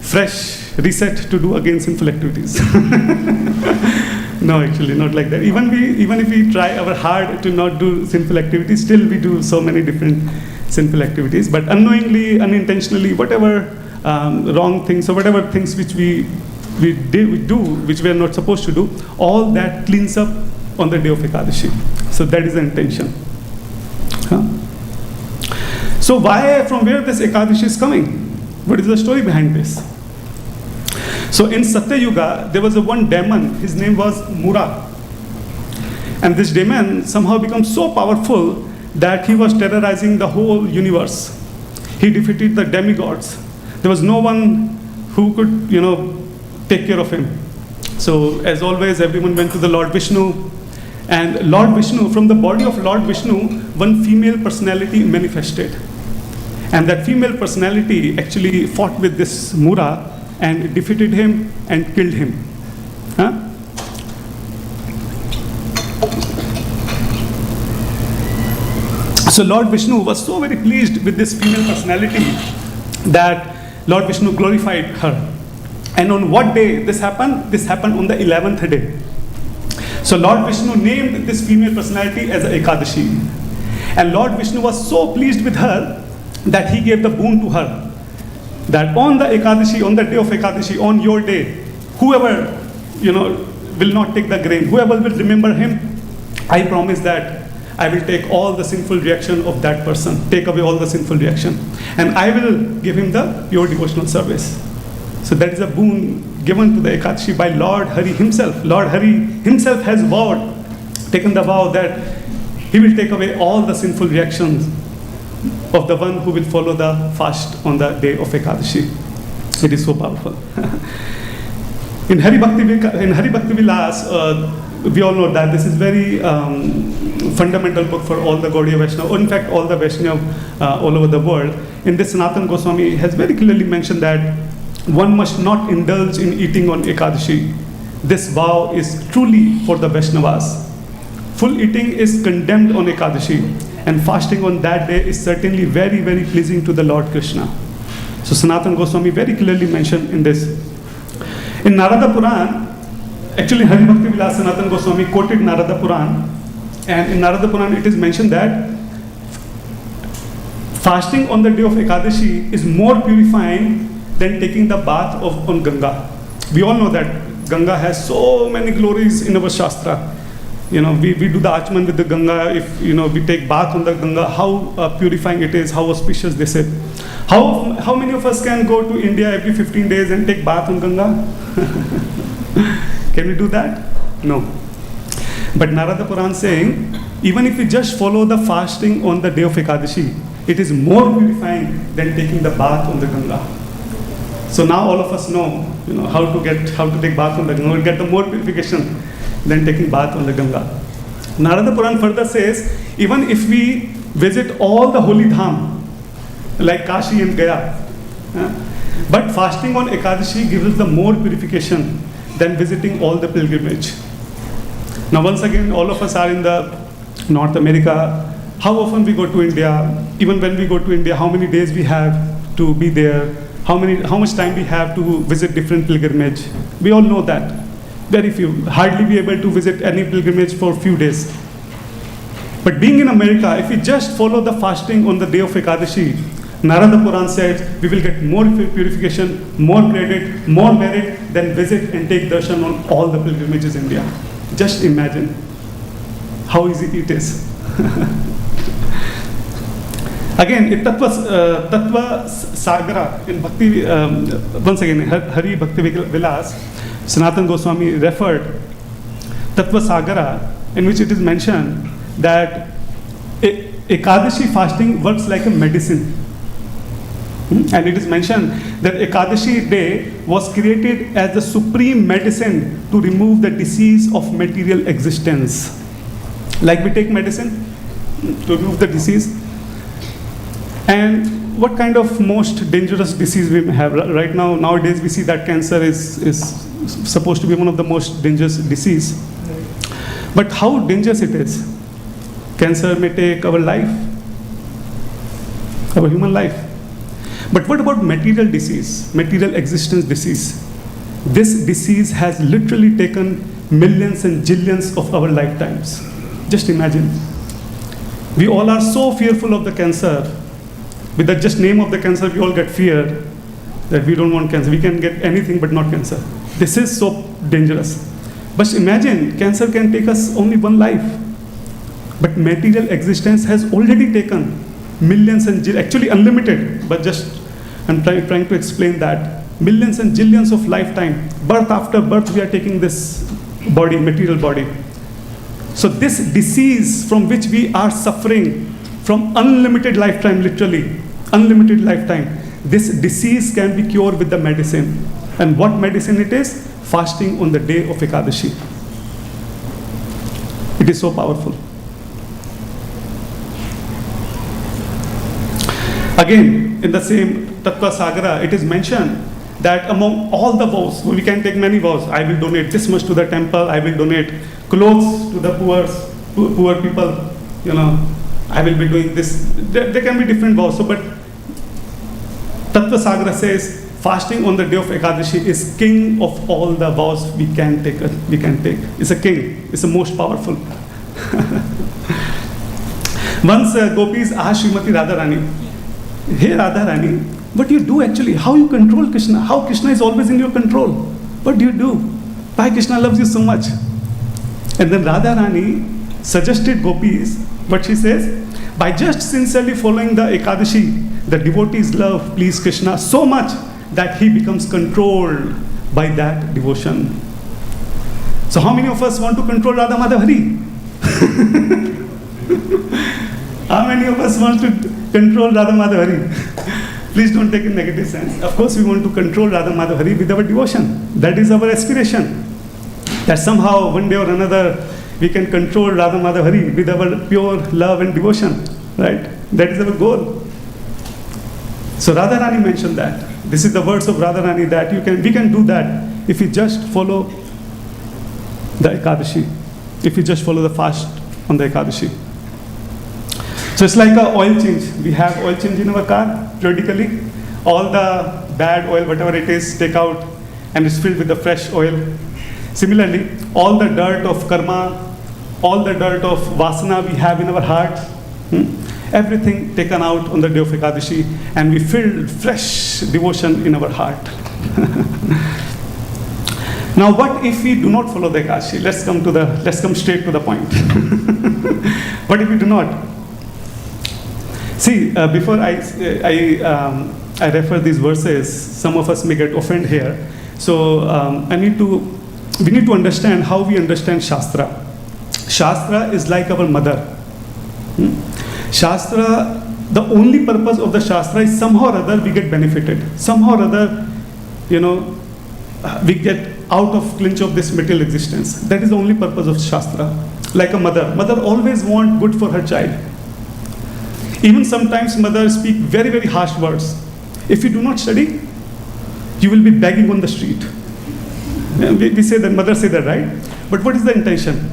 fresh, reset to do again sinful activities. No, actually not like that. Even if we try our hard to not do sinful activities, still we do so many different sinful activities. But unknowingly, unintentionally, whatever wrong things or whatever things which we do, which we are not supposed to do, all that cleans up on the day of Ekadashi. So that is the intention. So from where this Ekadashi is coming? What is the story behind this? So in Satya Yuga, there was one demon, his name was Mura. And this demon somehow became so powerful that he was terrorizing the whole universe. He defeated the demigods. There was no one who could, take care of him. So as always, everyone went to the Lord Vishnu. And Lord Vishnu, from the body of Lord Vishnu, one female personality manifested. And that female personality actually fought with this Mura and defeated him and killed him. So Lord Vishnu was so very pleased with this female personality that Lord Vishnu glorified her. And on what day this happened? This happened on the 11th day. So Lord Vishnu named this female personality as Ekadashi. And Lord Vishnu was so pleased with her that he gave the boon to her. That on the Ekadashi, on the day of Ekadashi, on your day, whoever, will not take the grain, whoever will remember him, I promise that I will take all the sinful reaction of that person, take away all the sinful reaction. And I will give him the pure devotional service. So that is a boon given to the Ekadashi by Lord Hare himself. Lord Hare himself has taken the vow that he will take away all the sinful reactions of the one who will follow the fast on the day of Ekadashi. It is so powerful. In Hari Bhakti Vilas, we all know that this is very fundamental book for all the Gaudiya Vaishnava, or in fact all the Vaishnava all over the world. In this, Sanatana Goswami has very clearly mentioned that one must not indulge in eating on Ekadashi. This vow is truly for the Vaishnavas. Full eating is condemned on Ekadashi, and fasting on that day is certainly very, very pleasing to the Lord Krishna. So Sanatana Goswami very clearly mentioned in this. In Narada Puran, actually Hari Bhakti Vilas Sanatana Goswami quoted Narada Puran, and in Narada Puran it is mentioned that fasting on the day of Ekadashi is more purifying than taking the bath on Ganga. We all know that Ganga has so many glories in our Shastra. We do the Achman with the Ganga. If we take bath on the Ganga, how purifying it is, how auspicious they say. How many of us can go to India every 15 days and take bath on Ganga? Can we do that? No. But Narada Puran saying, even if we just follow the fasting on the day of Ekadashi, it is more purifying than taking the bath on the Ganga. So now all of us know, how to take bath on the Ganga. We'll get the more purification than taking bath on the Ganga. Narada Puran further says, even if we visit all the holy dham, like Kashi and Gaya, but fasting on Ekadashi gives us the more purification than visiting all the pilgrimage. Now once again, all of us are in the North America. How often we go to India? Even when we go to India, how many days we have to be there? How much time we have to visit different pilgrimage? We all know that. Very few, hardly be able to visit any pilgrimage for a few days. But being in America, if we just follow the fasting on the day of Ekadashi, Narada Puran says we will get more purification, more credit, more merit than visit and take darshan on all the pilgrimages in India. Just imagine how easy it is. Again, in Tattva Sagara, in Bhakti, once again, Hari Bhakti Vilas, Sanatana Goswami referred Tattva Sagara, in which it is mentioned that Ekadashi fasting works like a medicine. And it is mentioned that Ekadashi day was created as the supreme medicine to remove the disease of material existence. Like we take medicine to remove the disease. And what kind of most dangerous disease we may have? Right now, nowadays we see that cancer is supposed to be one of the most dangerous disease. But how dangerous it is? Cancer may take our life, our human life. But what about material disease, material existence disease? This disease has literally taken millions and jillions of our lifetimes. Just imagine. We all are so fearful of the cancer. With the just name of the cancer, we all get fear that we don't want cancer. We can get anything but not cancer. This is so dangerous. But imagine, cancer can take us only one life. But material existence has already taken millions and actually unlimited, but just I'm trying to explain that. Millions and jillions of lifetime, birth after birth, we are taking this body, material body. So this disease from which we are suffering from unlimited lifetime, literally, unlimited lifetime, this disease can be cured with the medicine. And what medicine it is? Fasting on the day of Ekadashi. It is so powerful. Again, in the same Tattva Sagara, it is mentioned that among all the vows, we can take many vows. I will donate this much to the temple. I will donate clothes to the poor people. I will be doing this. There can be different vows. So, but Tattva Sagara says fasting on the day of Ekadashi is king of all the vows we can take. It's a king. It's the most powerful. Once gopis asked Srimati Radharani, "Hey Radharani, what do you do actually? How you control Krishna? How Krishna is always in your control? What do you do? Why Krishna loves you so much?" And then Radharani suggested gopis, what she says, by just sincerely following the Ekadashi, the devotees love, please Krishna so much that he becomes controlled by that devotion. So how many of us want to control Radha Madhav Hari? How many of us want to control Radha Madhav Hari? Please don't take in negative sense. Of course we want to control Radha Madhav Hari with our devotion. That is our aspiration. That somehow one day or another we can control Radha Madhavari with our pure love and devotion, right? That is our goal. So Radharani mentioned that. This is the words of Radharani, that we can do that if we just follow the Ekadashi, if we just follow the fast on the Ekadashi. So it's like an oil change. We have oil change in our car periodically. All the bad oil, whatever it is, take out and it's filled with the fresh oil. Similarly, all the dirt of karma, all the dirt of vasana we have in our heart, everything taken out on the day of Ekadashi, and we feel fresh devotion in our heart. Now, what if we do not follow the Ekadashi? Let's come straight to the point. What if we do not? See, before I refer these verses, some of us may get offended here. So we need to understand how we understand Shastra. Shastra is like our mother. Shastra, the only purpose of the Shastra is somehow or other we get benefited. Somehow or other, we get out of clinch of this material existence. That is the only purpose of Shastra. Like a mother. Mother always wants good for her child. Even sometimes mothers speak very, very harsh words. If you do not study, you will be begging on the street. We say that, mothers say that, right? But what is the intention?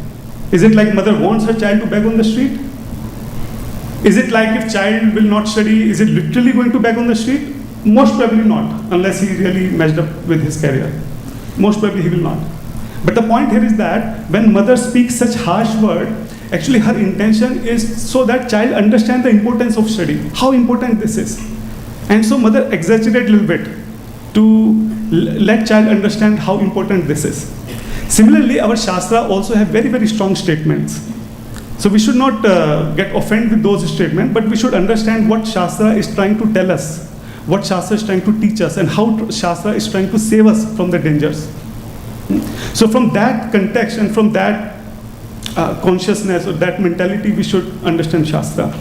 Is it like mother wants her child to beg on the street? Is it like if child will not study, is it literally going to beg on the street? Most probably not, unless he really messed up with his career. Most probably he will not. But the point here is that when mother speaks such harsh word, actually her intention is so that child understand the importance of study, how important this is. And so mother exaggerate a little bit to let child understand how important this is. Similarly, our Shastra also have very, very strong statements. So we should not get offended with those statements, but we should understand what Shastra is trying to tell us, what Shastra is trying to teach us, and how Shastra is trying to save us from the dangers. So from that context and from that consciousness or that mentality, we should understand Shastra.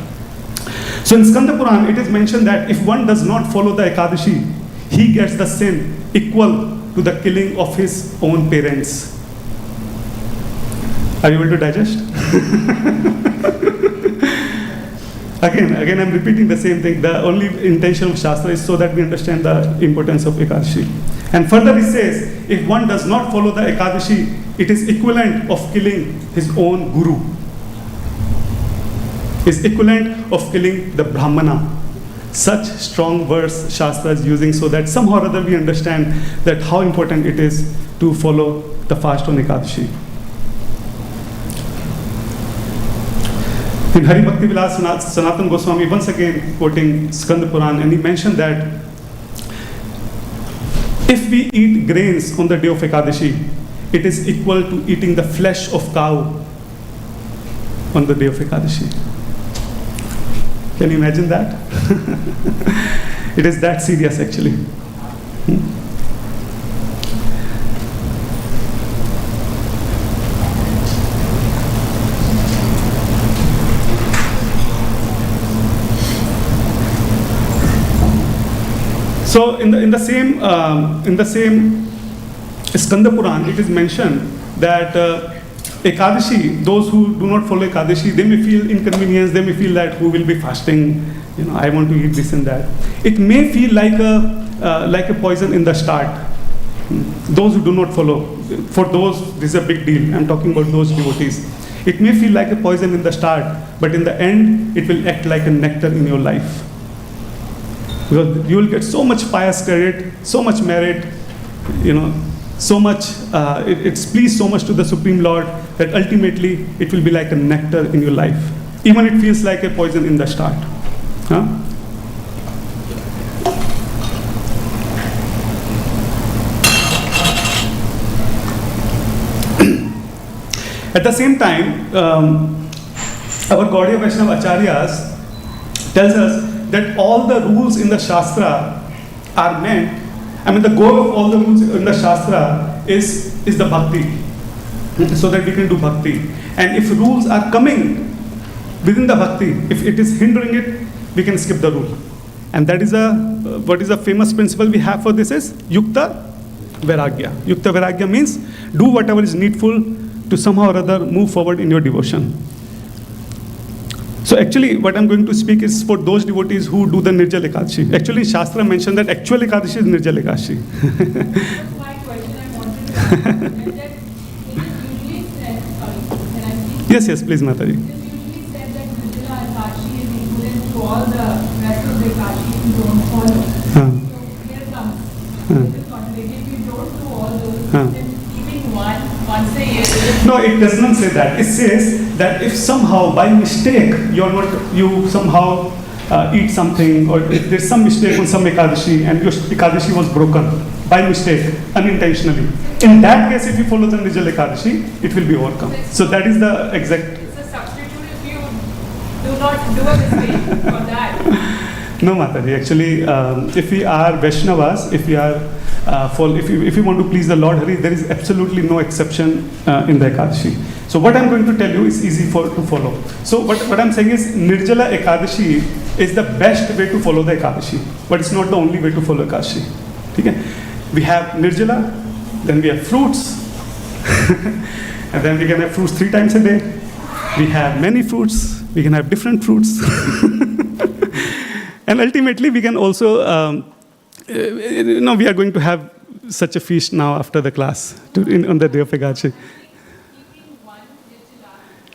So in Skanda Puran, it is mentioned that if one does not follow the Ekadashi, he gets the sin equal to the killing of his own parents. Are you able to digest? Again, I'm repeating the same thing. The only intention of Shastra is so that we understand the importance of Ekadashi. And further it says, if one does not follow the Ekadashi, it is equivalent of killing his own guru. Is equivalent of killing the Brahmana. Such strong words Shastra is using so that somehow or other we understand that how important it is to follow the fast on Ekadashi. In Hari Bhakti Vilas, Sanatana Goswami once again quoting Skanda Puran, and he mentioned that if we eat grains on the day of Ekadashi, it is equal to eating the flesh of cow on the day of Ekadashi. Can you imagine that? It is that serious actually. So in the same Skanda Puran, it is mentioned that Ekadashi, those who do not follow Ekadashi, they may feel inconvenience, they may feel that who will be fasting, I want to eat this and that. It may feel like a poison in the start. Those who do not follow, for those, this is a big deal. I'm talking about those devotees. It may feel like a poison in the start, but in the end, it will act like a nectar in your life. Because you will get so much pious credit, so much merit, so much, it's pleased so much to the Supreme Lord that ultimately it will be like a nectar in your life. Even it feels like a poison in the start. Huh? At the same time, our Gaudiya Vaishnava Acharyas tells us that all the rules in the Shastra are meant, the goal of all the rules in the Shastra is the bhakti, so that we can do bhakti. And if rules are coming within the bhakti, if it is hindering it, we can skip the rule. And that is what is a famous principle we have for this is Yukta Vairagya. Yukta Vairagya means do whatever is needful to somehow or other move forward in your devotion. So actually what I'm going to speak is for those devotees who do the Nirjala Ekadashi. Actually Shastra mentioned that actual Ekadashi is Nirjala Ekadashi. My question I wanted to ask is that it is usually said, sorry, can I speak? Yes, please Mataji. It is usually said that Nirjala Ekadashi is equivalent to all the rest of the Ekadashis you don't follow. So here comes, it is contradictory. If you don't do all those, then keeping one once a year. No, it does not say that. It says that if somehow by mistake you somehow eat something, or if there's some mistake on some Ekadashi and your Ekadashi was broken by mistake, unintentionally. In that case, if you follow the Nirjala Ekadashi, it will be overcome. So that is the exact. It's a substitute if you do not do a mistake for that. No, Mataji. Actually, if we are Vaishnavas, if we are if we want to please the Lord Hari, there is absolutely no exception in the Ekadashi. So what I'm going to tell you is easy to follow. So what I'm saying is Nirjala Ekadashi is the best way to follow the Ekadashi, but it's not the only way to follow Ekadashi. Okay? We have Nirjala, then we have fruits, and then we can have fruits 3 times a day. We have many fruits, we can have different fruits. And ultimately we can also, we are going to have such a feast now after the class on the day of Ekadashi. Keeping one Nirjala,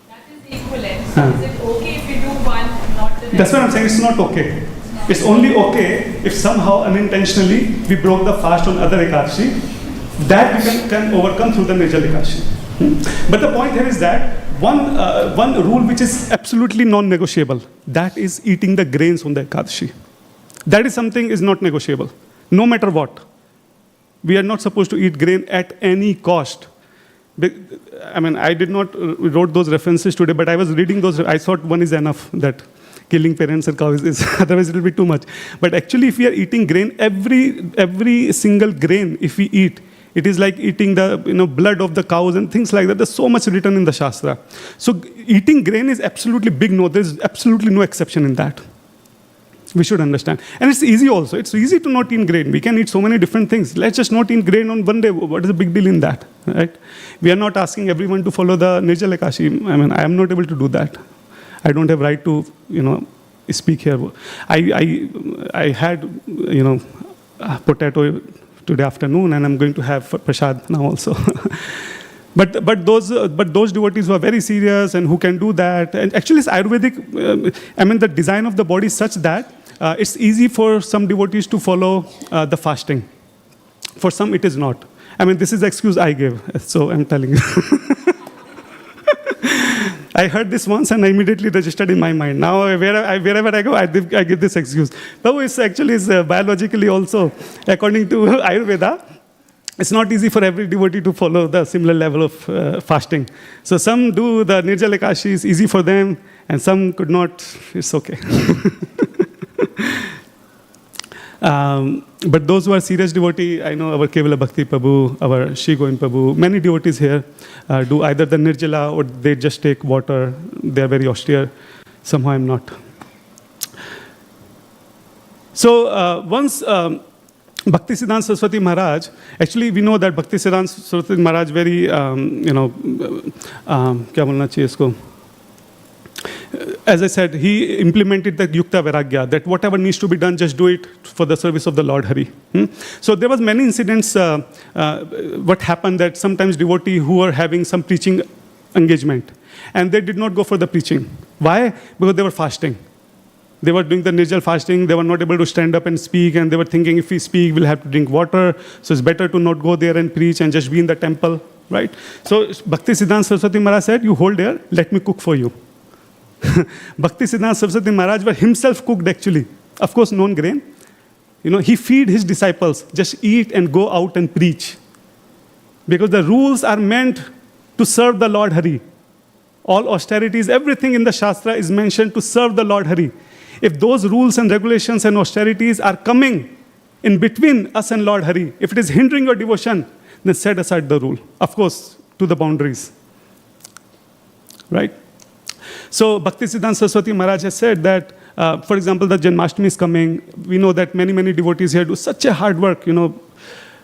that is equivalent. So is it okay if you do one, not the rest? That's what I'm saying, it's not okay. It's only okay if somehow unintentionally we broke the fast on other Ekadashi. That we can overcome through the Nirjala Ekadashi. But the point here is that one rule which is absolutely non-negotiable, that is eating the grains on the Ekadashi. That is something is not negotiable, no matter what. We are not supposed to eat grain at any cost. I mean, I did not wrote those references today, but I was reading those. I thought one is enough, that killing parents and cows is otherwise it will be too much. But actually, if we are eating grain, every single grain, if we eat, it is like eating the blood of the cows and things like that. There's so much written in the Shastra. So eating grain is absolutely big no. There's absolutely no exception in that. We should understand. And it's easy also. It's easy to not eat grain. We can eat so many different things. Let's just not eat grain on one day. What is the big deal in that? Right? We are not asking everyone to follow the Nirjala Ekadashi. I mean, I am not able to do that. I don't have right to, speak here. I had, potato today afternoon, and I'm going to have prasad now also. But those devotees who are very serious and who can do that, and actually it's Ayurvedic. The design of the body is such that it's easy for some devotees to follow the fasting. For some, it is not. This is the excuse I gave, so I'm telling you. I heard this once and I immediately registered in my mind. Now, wherever I go, I give this excuse. Prabhu, it's actually biologically also, according to Ayurveda, it's not easy for every devotee to follow the similar level of fasting. So some do the Nirjala Ekadashi, is easy for them, and some could not. It's okay. But those who are serious devotee, I know our Kevala Bhakti Prabhu, our Shri Govind Prabhu, many devotees here do either the Nirjala or they just take water. They are very austere. Somehow I'm not. So once Bhaktisiddhanta Saraswati Maharaj, actually we know that Bhaktisiddhanta Saraswati Maharaj very, क्या बोलना चाहिए इसको? As I said, he implemented the Yukta Vairagya, that whatever needs to be done, just do it for the service of the Lord Hari. So there was many incidents, what happened that sometimes devotees who were having some preaching engagement, and they did not go for the preaching. Why? Because they were fasting. They were doing the Nirjal fasting, they were not able to stand up and speak, and they were thinking if we speak, we'll have to drink water, so it's better to not go there and preach and just be in the temple, right? So Bhaktisiddhanta Saraswati Maharaj said, you hold there, let me cook for you. Bhaktisiddhanta Saraswati Maharaj were himself cooked actually. Of course, non-grain. He feed his disciples, just eat and go out and preach. Because the rules are meant to serve the Lord Hari. All austerities, everything in the Shastra is mentioned to serve the Lord Hari. If those rules and regulations and austerities are coming in between us and Lord Hari, if it is hindering your devotion, then set aside the rule. Of course, to the boundaries. Right? So Bhaktisiddhanta Saraswati Maharaj has said that, for example, the Janmashtami is coming. We know that many devotees here do such a hard work,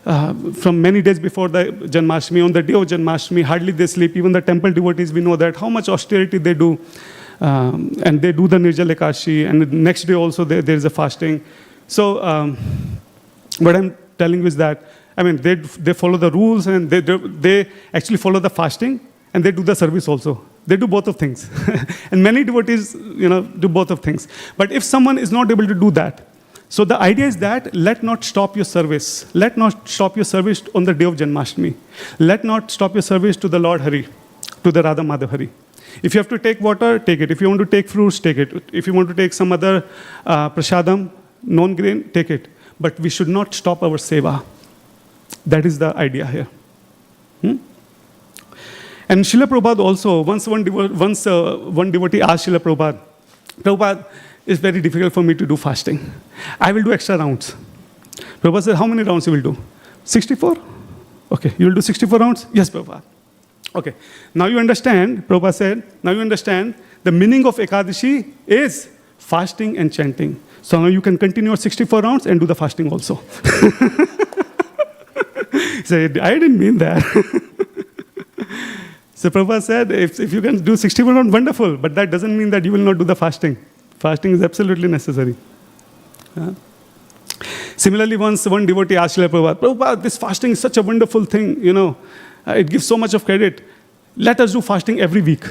from many days before the Janmashtami. On the day of Janmashtami, hardly they sleep. Even the temple devotees, we know that how much austerity they do. And they do the Nirjala Ekashi, and the next day also there is a fasting. So what I'm telling you is that, I mean, they follow the rules, and they actually follow the fasting, and they do the service also. They do both of things. And many devotees, do both of things. But if someone is not able to do that, so the idea is that let not stop your service. Let not stop your service on the day of Janmashtami. Let not stop your service to the Lord Hari, to the Radha Madhav Hari. If you have to take water, take it. If you want to take fruits, take it. If you want to take some other prasadam, non-grain, take it. But we should not stop our seva. That is the idea here. And Srila Prabhupada also, once one devotee asked Srila Prabhupada, Prabhupada, it's very difficult for me to do fasting. I will do extra rounds. Prabhupada said, how many rounds you will do? 64? Okay, you will do 64 rounds? Yes, Prabhupada. Okay, now you understand, Prabhupada said, now you understand the meaning of Ekadashi is fasting and chanting. So now you can continue your 64 rounds and do the fasting also. He said, I didn't mean that. So Prabhupada said, if you can do 64 rounds, wonderful, but that doesn't mean that you will not do the fasting. Fasting is absolutely necessary. Similarly, once one devotee asked Srila Prabhupada, Prabhupada, this fasting is such a wonderful thing, it gives so much of credit. Let us do fasting every week.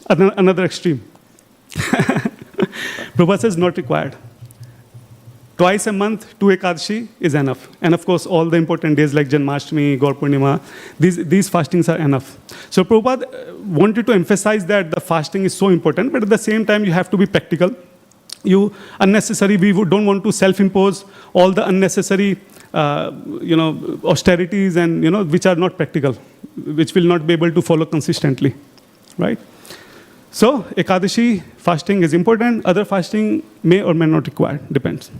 Another extreme. Prabhupada says not required. Twice a month, 2 Ekadashi is enough. And of course, all the important days like Janmashtami, Gaur Purnima, these fastings are enough. So Prabhupada wanted to emphasize that the fasting is so important, but at the same time, you have to be practical. We don't want to self-impose all the unnecessary, austerities and, which are not practical, which will not be able to follow consistently, right? So, Ekadashi fasting is important. Other fasting may or may not require, depends.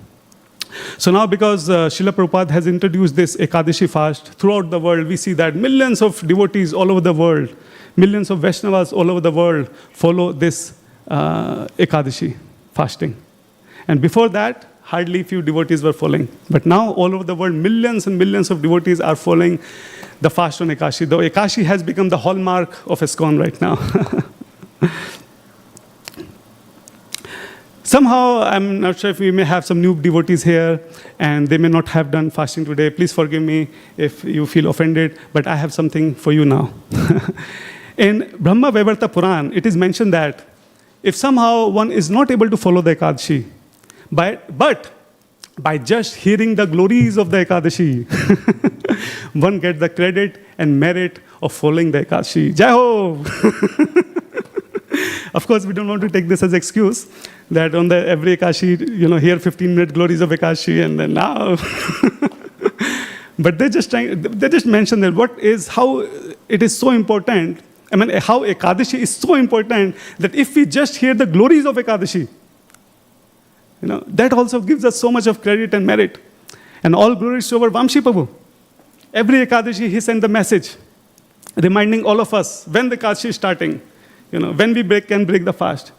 So now because Srila Prabhupada has introduced this Ekadashi fast throughout the world, we see that millions of devotees all over the world, millions of Vaishnavas all over the world follow this Ekadashi fasting. And before that, hardly few devotees were following. But now all over the world, millions and millions of devotees are following the fast on Ekadashi. The Ekadashi has become the hallmark of ISKCON right now. Somehow, I'm not sure if we may have some new devotees here, and they may not have done fasting today. Please forgive me if you feel offended, but I have something for you now. In Brahma Vaivarta Puran, it is mentioned that if somehow one is not able to follow the Ekadashi, but by just hearing the glories of the Ekadashi, one gets the credit and merit of following the Ekadashi. Jai Ho! Of course, we don't want to take this as excuse that on the every Ekadashi, hear 15-minute glories of Ekadashi and then now. But they just mention that how it is so important. I mean, how Ekadashi is so important that if we just hear the glories of Ekadashi, that also gives us so much of credit and merit. And all glories to our Vamshi Prabhu. Every Ekadashi, he sent the message, reminding all of us when the Ekadashi is starting, when we can break the fast,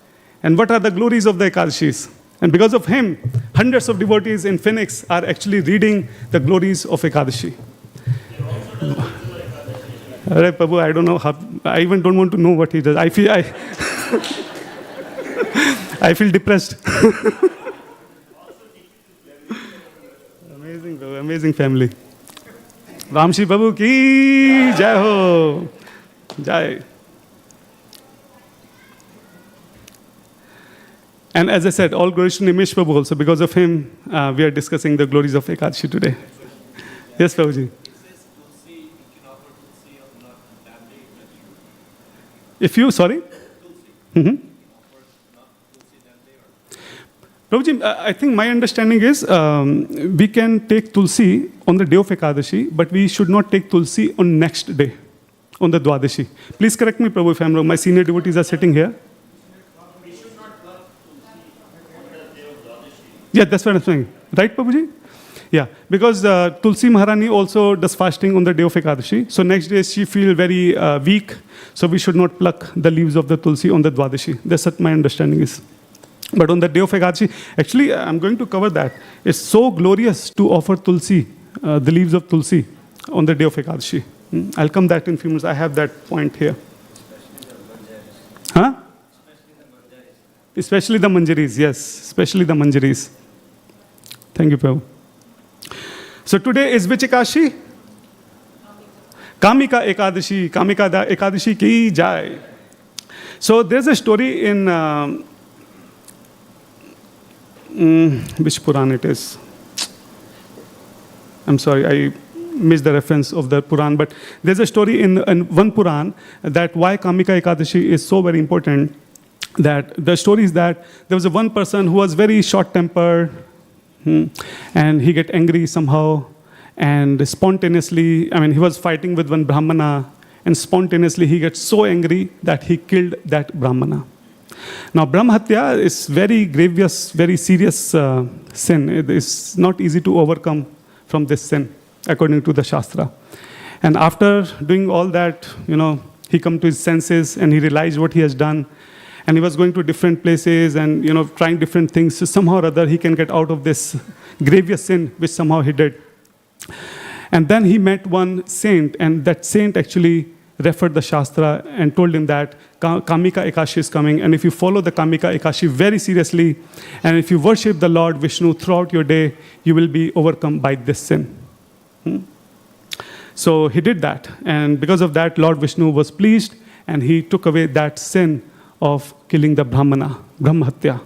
and what are the glories of the Ekadashis. And because of him, hundreds of devotees in Phoenix are actually reading the glories of Ekadashi. Hare Prabhu, I don't know how, I even don't want to know what he does. I feel depressed. Amazing, Prabhu, amazing family. Vamshi Prabhu ki jai ho. Jai. And as I said, all glories to Nimesh Prabhu also. Because of him, we are discussing the glories of Ekadashi today. Yes, Prabhuji. If you, sorry? Mm-hmm. Prabhuji, I think my understanding is we can take Tulsi on the day of Ekadashi, but we should not take Tulsi on next day, on the Dwadashi. Please correct me, Prabhu, if I'm wrong. My senior devotees are sitting here. Yeah, that's what I'm saying. Right, Prabhuji? Yeah, because Tulsi Maharani also does fasting on the day of Ekadashi. So next day she feels very weak. So we should not pluck the leaves of the Tulsi on the Dwadashi. That's what my understanding is. But on the day of Ekadashi, actually I'm going to cover that. It's so glorious to offer Tulsi the leaves of tulsi on the day of Ekadashi. I'll come that in a few minutes. I have that point here. Huh? Especially the manjaris, yes. Especially the manjaris. Thank you, Prabhu. So today is which Ekadashi? Kamika Ekadashi. Kamika Ekadashi ki jai. So there's a story in which Puran it is. I'm sorry, I missed the reference of the Puran, but there's a story in one Puran that why Kamika Ekadashi is so very important. That the story is that there was a one person who was very short-tempered, and he get angry somehow, and spontaneously, he was fighting with one Brahmana, and spontaneously he gets so angry that he killed that Brahmana. Now, Brahmahatya is very grievous, very serious sin. It is not easy to overcome from this sin, according to the Shastra. And after doing all that, he come to his senses and he realized what he has done. And he was going to different places and, trying different things. So somehow or other, he can get out of this grievous sin, which somehow he did. And then he met one saint, and that saint actually referred the Shastra and told him that Kamika Ekadashi is coming. And if you follow the Kamika Ekadashi very seriously, and if you worship the Lord Vishnu throughout your day, you will be overcome by this sin. So he did that. And because of that, Lord Vishnu was pleased, and he took away that sin of killing the Brahmana, Brahmahatya.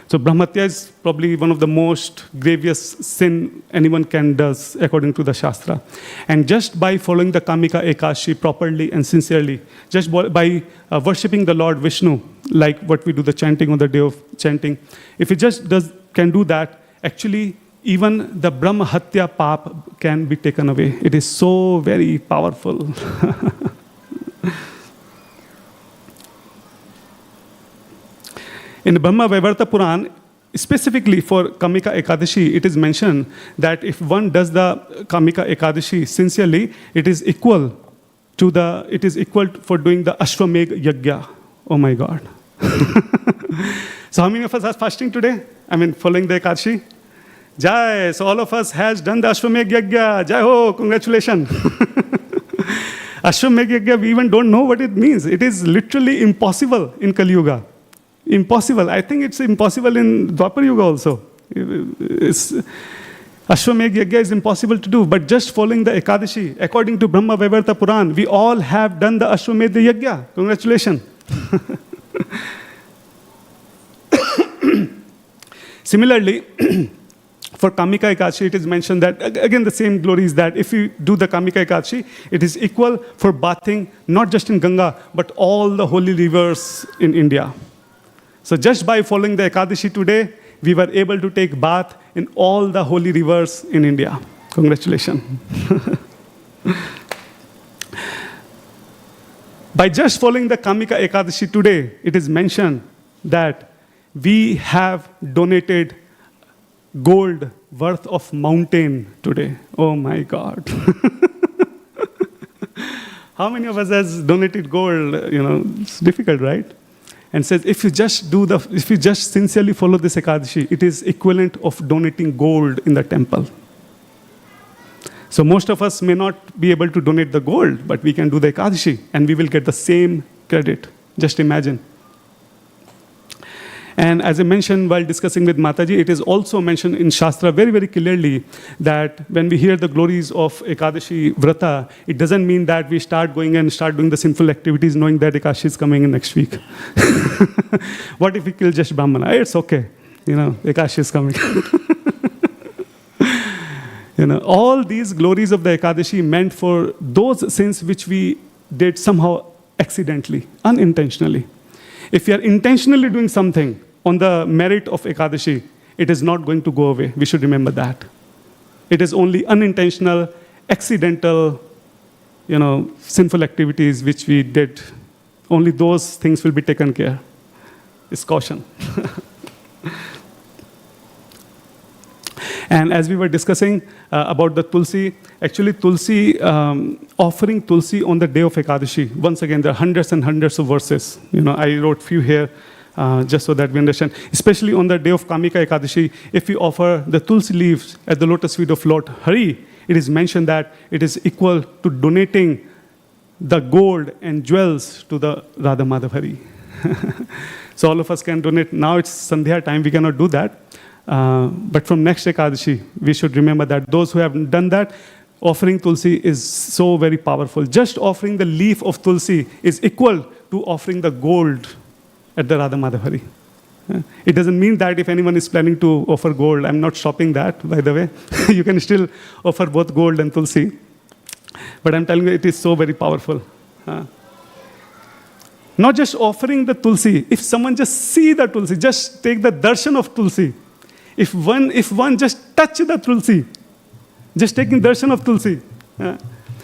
So Brahmahatya is probably one of the most grievous sin anyone can do, according to the Shastra. And just by following the Kamika Ekadashi properly and sincerely, just by worshipping the Lord Vishnu, like what we do the chanting on the day of chanting, if it just can do that, actually even the Brahmahatya pap can be taken away. It is so very powerful. In the Brahma Vaivarta Puran, specifically for Kamika Ekadashi, it is mentioned that if one does the Kamika Ekadashi sincerely, it is equal for doing the Ashwamedh Yajna. Oh my God. So how many of us are fasting today? Following the Ekadashi? Jai. So all of us has done the Ashwamedh Yajna. Jai ho, congratulations. Ashwamedh Yajna, we even don't know what it means. It is literally impossible in Kali Yuga. Impossible. I think it's impossible in Dwapar Yuga also. Ashwamedh Yajna is impossible to do. But just following the Ekadashi, according to Brahma Vaivarta Puran, we all have done the Ashwamedh Yajna. Congratulations. Similarly, for Kamika Ekadashi, it is mentioned that, again, the same glory is that if you do the Kamika Ekadashi, it is equal for bathing, not just in Ganga, but all the holy rivers in India. So just by following the Ekadashi today, we were able to take bath in all the holy rivers in India. Congratulations. By just following the Kamika Ekadashi today, it is mentioned that we have donated gold worth of mountain today. Oh my God. How many of us has donated gold? It's difficult, right? And says, if you just sincerely follow this Ekadashi, it is equivalent of donating gold in the temple. So most of us may not be able to donate the gold, but we can do the Ekadashi, and we will get the same credit. Just imagine. And as I mentioned while discussing with Mataji, it is also mentioned in Shastra very, very clearly that when we hear the glories of Ekadashi Vrata, it doesn't mean that we start going and start doing the sinful activities knowing that Ekadashi is coming in next week. What if we kill just Brahmana? It's okay. Ekadashi is coming. All these glories of the Ekadashi meant for those sins which we did somehow accidentally, unintentionally. If you are intentionally doing something on the merit of Ekadashi, it is not going to go away. We should remember that. It is only unintentional, accidental, sinful activities which we did. Only those things will be taken care. It's caution. And as we were discussing about the Tulsi, actually Tulsi, offering Tulsi on the day of Ekadashi, once again, there are hundreds and hundreds of verses. I wrote few here. just so that we understand. Especially on the day of Kamika Ekadashi, if we offer the tulsi leaves at the lotus feet of Lord Hare, it is mentioned that it is equal to donating the gold and jewels to the Radha Madhav Hari. So all of us can donate. Now it's Sandhya time, we cannot do that. But from next Ekadashi, we should remember that those who have done that, offering tulsi is so very powerful. Just offering the leaf of tulsi is equal to offering the gold at the Radha Madhav Hari. It doesn't mean that if anyone is planning to offer gold, I'm not stopping that, by the way. You can still offer both gold and tulsi. But I'm telling you, it is so very powerful. Not just offering the tulsi. If someone just see the tulsi, just take the darshan of tulsi. If one just touch the tulsi, just taking darshan of tulsi,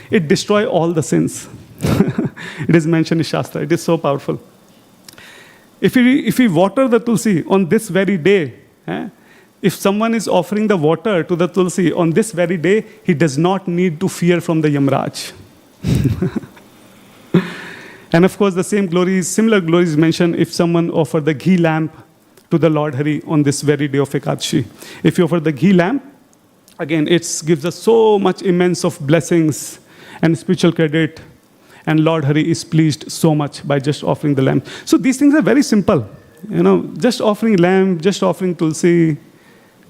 it destroys all the sins. It is mentioned in Shastra. It is so powerful. If we water the tulsi on this very day, if someone is offering the water to the tulsi on this very day, he does not need to fear from the Yamraj. And of course, the similar glories mentioned if someone offer the ghee lamp to the Lord Hari on this very day of Ekadashi. If you offer the ghee lamp, again, it gives us so much immense of blessings and spiritual credit. And Lord Hari is pleased so much by just offering the lamp. So these things are very simple. Just offering lamp, just offering tulsi,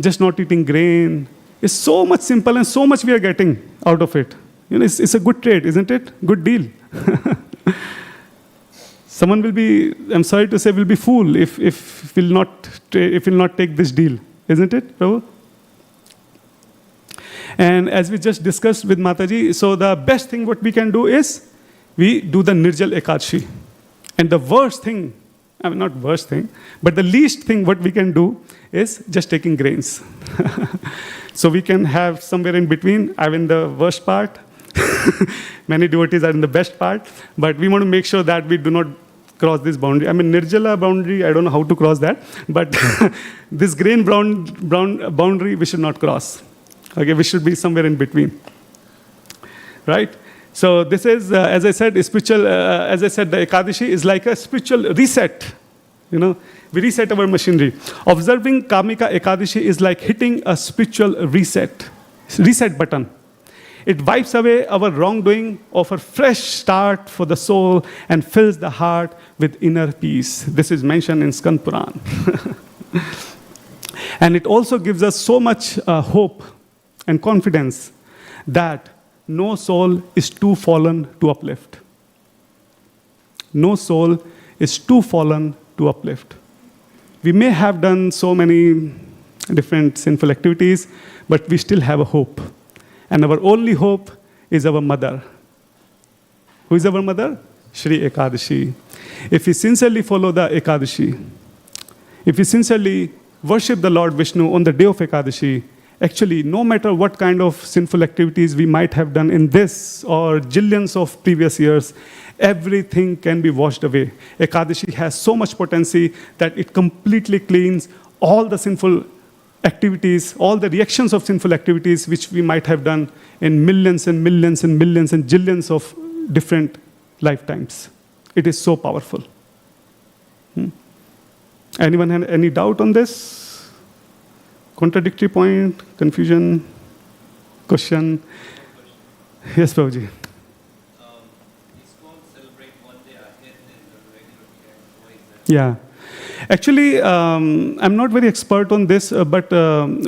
just not eating grain. It's so much simple and so much we are getting out of it. It's a good trade, isn't it? Good deal. Someone will be, I'm sorry to say, will be fool if will not take this deal, isn't it, Prabhu? And as we just discussed with Mataji, so the best thing what we can do is we do the Nirjal Ekadashi. And the worst thing, not worst thing, but the least thing what we can do is just taking grains. So we can have somewhere in between. I'm in the worst part. Many devotees are in the best part. But we want to make sure that we do not cross this boundary. Nirjala boundary, I don't know how to cross that. But this grain brown boundary, we should not cross. Okay, we should be somewhere in between. Right? So this is, as I said, spiritual. As I said, the Ekadashi is like a spiritual reset. We reset our machinery. Observing Kamika Ekadashi is like hitting a spiritual reset button. It wipes away our wrongdoing, offers a fresh start for the soul, and fills the heart with inner peace. This is mentioned in Skand Puran. And it also gives us so much hope and confidence that no soul is too fallen to uplift. No soul is too fallen to uplift. We may have done so many different sinful activities, but we still have a hope. And our only hope is our mother. Who is our mother? Shri Ekadashi. If we sincerely follow the Ekadashi, if we sincerely worship the Lord Vishnu on the day of Ekadashi, actually, no matter what kind of sinful activities we might have done in this or jillions of previous years, everything can be washed away. Ekadashi has so much potency that it completely cleans all the sinful activities, all the reactions of sinful activities which we might have done in millions and millions and millions and jillions of different lifetimes. It is so powerful. Anyone have any doubt on this? Contradictory point, confusion, question? Yes, Prabhuji. Yeah. Actually, I'm not very expert on this, but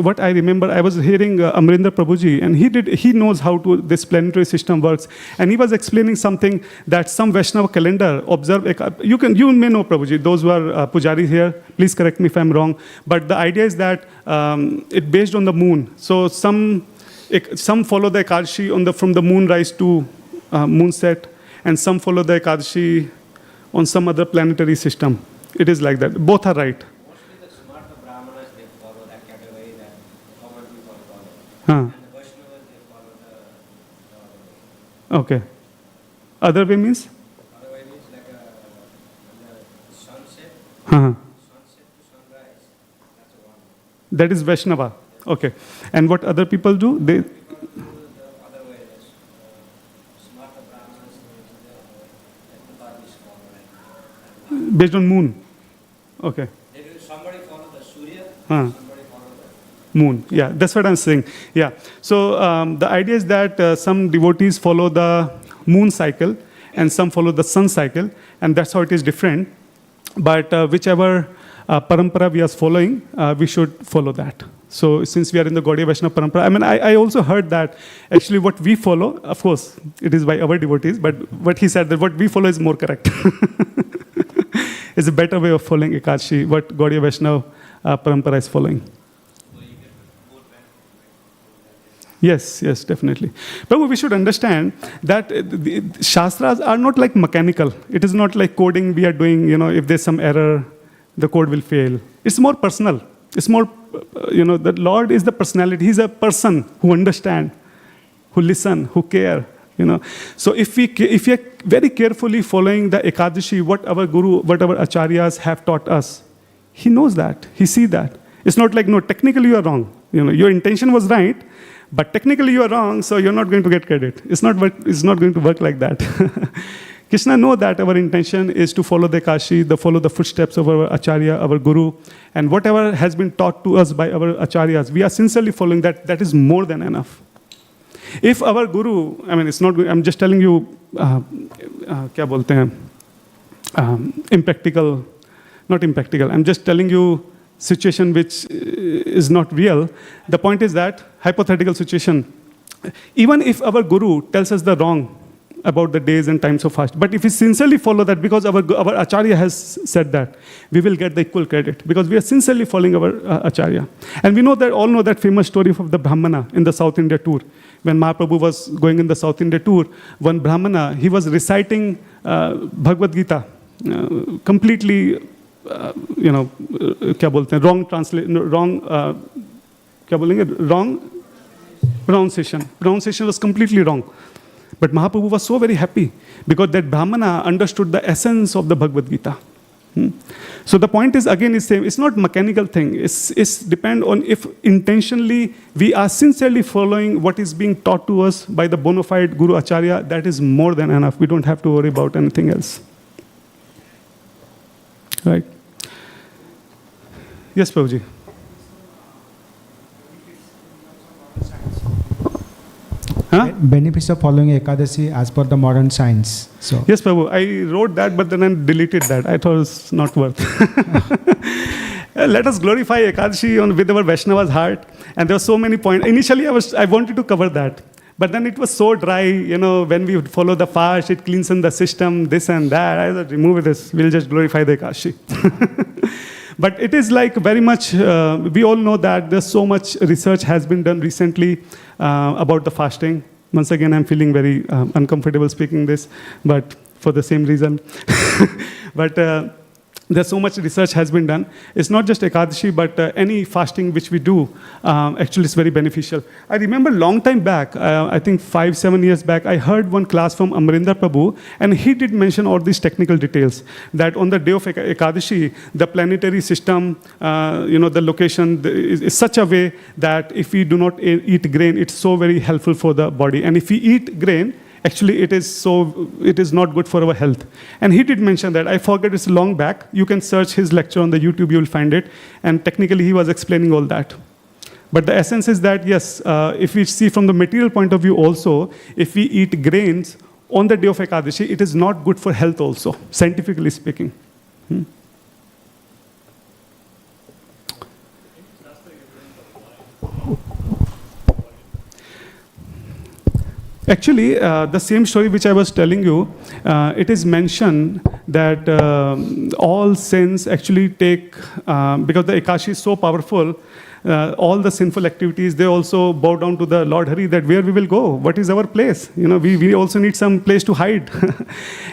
what I remember, I was hearing Amrinder Prabhuji, and he knows how this planetary system works, and he was explaining something that some Vaishnava calendar observe. You may know Prabhuji, those who are pujaris here, please correct me if I'm wrong, but the idea is that it's based on the moon. So some follow the Ekadashi from the moonrise to moon set, and some follow the Ekadashi on some other planetary system. It is like that. Both are right. Mostly the smarter Brahmanas, they follow that category that common people follow. And the Vaishnavas, they follow the other way. Okay. Other way means? Other way means like the sunset. Uh-huh. Sunset to sunrise. That's a one. That is Vaishnava. Okay. And what other people do? They The other way is smarter Brahmanas, the Bhagis follow. based on moon. Okay. Somebody follow the Surya, Huh. somebody follow the Moon. Yeah, that's what I'm saying. Yeah. So the idea is that some devotees follow the moon cycle and some follow the sun cycle, and that's how it is different. But whichever parampara we are following, we should follow that. So since we are in the Gaudiya Vaishnava parampara, I mean, I also heard that actually what we follow, of course, it is by our devotees, but what he said that what we follow is more correct. It's a better way of following Ekadashi, what Gaudiya Vaishnava parampara is following. Yes, yes, definitely. Prabhu, we should understand that the Shastras are not like mechanical. It is not like coding we are doing, if there's some error, the code will fail. It's more personal. It's more, the Lord is the personality. He's a person who understand, who listen, who care, So if we are very carefully following the Ekadashi, what our Guru, what our Acharyas have taught us, he knows that, he sees that. It's not like, no, technically you are wrong. Your intention was right, but technically you are wrong, so you're not going to get credit. It's not going to work like that. Krishna knows that our intention is to follow the Kashi, follow the footsteps of our Acharya, our Guru, and whatever has been taught to us by our Acharyas, we are sincerely following that. That is more than enough. If our Guru, I mean, it's not, I'm just telling you, kya bolte hain? Impractical, not impractical, I'm just telling you situation which is not real. The point is that, hypothetical situation, even if our Guru tells us the wrong about the days and times of fast, but if we sincerely follow that, because our Acharya has said that, we will get the equal credit, because we are sincerely following our Acharya. And we all know that famous story of the Brahmana in the South India tour. When Mahaprabhu was going in the South India tour, one Brahmana, he was reciting Bhagavad Gita, completely, क्या बोलते हैं, wrong pronunciation was completely wrong. But Mahaprabhu was so very happy because that Brahmana understood the essence of the Bhagavad Gita. So the point is, again, is same. It's not mechanical thing. It's depend on if intentionally we are sincerely following what is being taught to us by the bona fide Guru Acharya. That is more than enough. We don't have to worry about anything else. Right? Yes, Prabhuji. Huh? Benefits of following Ekadashi as per the modern science. So yes, Prabhu. I wrote that, but then I deleted that. I thought it's not worth. Let us glorify Ekadashi with our Vaishnava's heart. And there were so many points. Initially, I wanted to cover that. But then it was so dry, when we follow the fast, it cleans in the system, this and that. I said, remove this. We'll just glorify the Ekadashi. But it is like very much, we all know that there's so much research has been done recently about the fasting. Once again, I'm feeling very uncomfortable speaking this, but for the same reason. But there's so much research has been done. It's not just Ekadashi, but any fasting which we do, actually is very beneficial. I remember long time back, I think 5-7 years back, I heard one class from Amrinder Prabhu, and he did mention all these technical details, that on the day of Ekadashi, the planetary system, the location is such a way that if we do not eat grain, it's so very helpful for the body. And if we eat grain, actually, it is not good for our health. And he did mention that. I forget, it's long back. You can search his lecture on the YouTube, you will find it. And technically, he was explaining all that. But the essence is that, yes, if we see from the material point of view also, if we eat grains on the day of Ekadashi, it is not good for health also, scientifically speaking. Actually, the same story which I was telling you, it is mentioned that all sins actually take, because the Ekadashi is so powerful, all the sinful activities, they also bow down to the Lord Hare, that where we will go, what is our place? We also need some place to hide.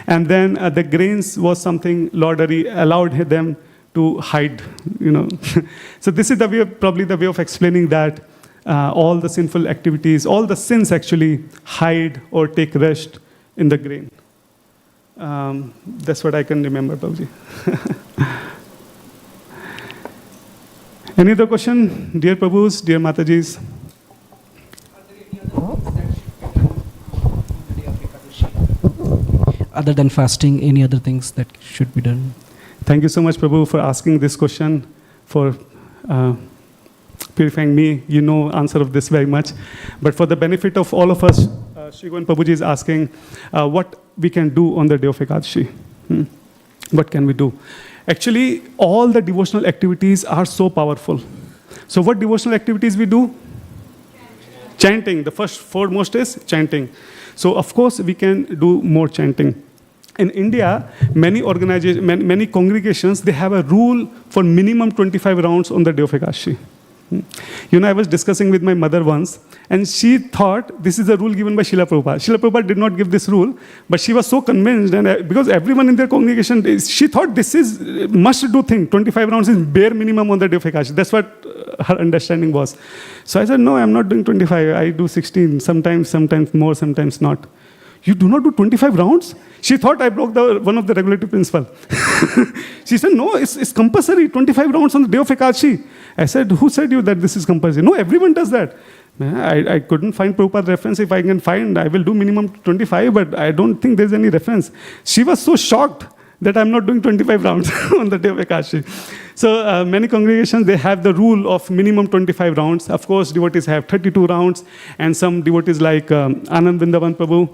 And then the grains was something Lord Hare allowed them to hide. So this is the way, probably the way of explaining that. All the sinful activities, all the sins actually hide or take rest in the grain. That's what I can remember, Prabhuji. Any other question, dear Prabhus, dear Matajis? Other than fasting, any other things that should be done? Thank you so much, Prabhu, for asking this question, for purifying me. You know answer of this very much. But for the benefit of all of us, Shrigoan Prabhuji is asking what we can do on the day of Ekadashi. What can we do? Actually, all the devotional activities are so powerful. So what devotional activities we do? Chanting. The first foremost is chanting. So of course, we can do more chanting. In India, many organizations, many congregations, they have a rule for minimum 25 rounds on the day of Ekadashi. You know, I was discussing with my mother once, and she thought this is a rule given by Srila Prabhupada. Srila Prabhupada did not give this rule, but she was so convinced, and because everyone in their congregation, she thought this is must-do thing. 25 rounds is bare minimum on the day of Ekadashi. That's what her understanding was. So I said, no, I'm not doing 25. I do 16, sometimes more, sometimes not. You do not do 25 rounds? She thought I broke one of the regulative principles. She said, no, it's compulsory, 25 rounds on the day of Ekadashi. I said, who said you that this is compulsory? No, everyone does that. I couldn't find Prabhupada reference. If I can find, I will do minimum 25, but I don't think there's any reference. She was so shocked that I'm not doing 25 rounds on the day of Ekadashi. So many congregations, they have the rule of minimum 25 rounds. Of course, devotees have 32 rounds, and some devotees like Anand Vrindavan Prabhu,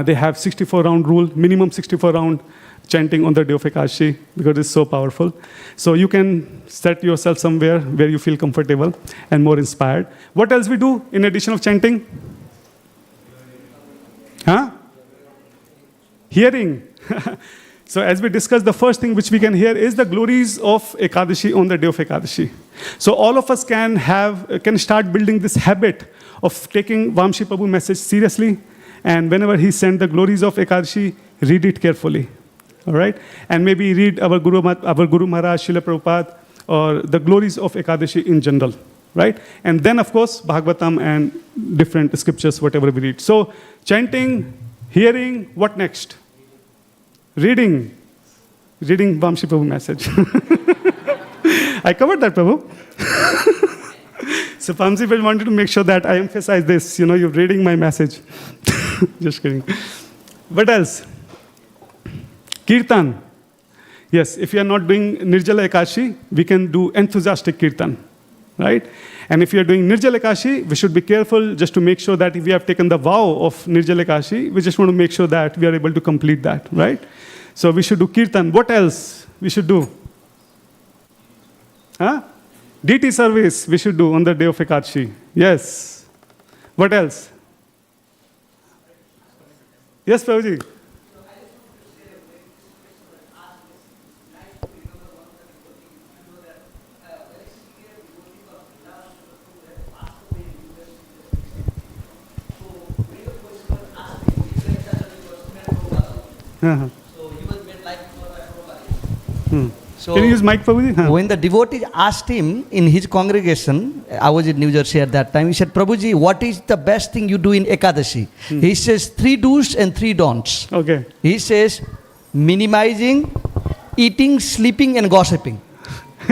they have 64-round rule, minimum 64-round chanting on the day of Ekadashi, because it's so powerful. So you can set yourself somewhere where you feel comfortable and more inspired. What else we do in addition of chanting? Hearing. So as we discussed, the first thing which we can hear is the glories of Ekadashi on the day of Ekadashi. So all of us can start building this habit of taking Vamshi Prabhu message seriously. And whenever he sent the glories of Ekadashi, read it carefully. All right? And maybe read our Guru Maharaj, Srila Prabhupada, or the glories of Ekadashi in general. Right? And then, of course, Bhagavatam and different scriptures, whatever we read. So, chanting, hearing, what next? Reading Vamshi Prabhu message. I covered that, Prabhu. So Vamshi Prabhu wanted to make sure that I emphasize this. You're reading my message. Just kidding. What else? Kirtan. Yes, if you are not doing Nirjala Ekadashi, we can do enthusiastic Kirtan. Right? And if you are doing Nirjala Ekadashi, we should be careful just to make sure that if we have taken the vow of Nirjala Ekadashi, we just want to make sure that we are able to complete that. Right? So we should do Kirtan. What else we should do? Deity service we should do on the day of Ekadashi. Yes. What else? Yes, Prabhuji. So can you use mic, Prabhuji? when the devotee asked him in his congregation, I was in New Jersey at that time, he said, Prabhuji, what is the best thing you do in Ekadashi? He says 3 do's and 3 don'ts. Okay. He says minimizing, eating, sleeping and gossiping.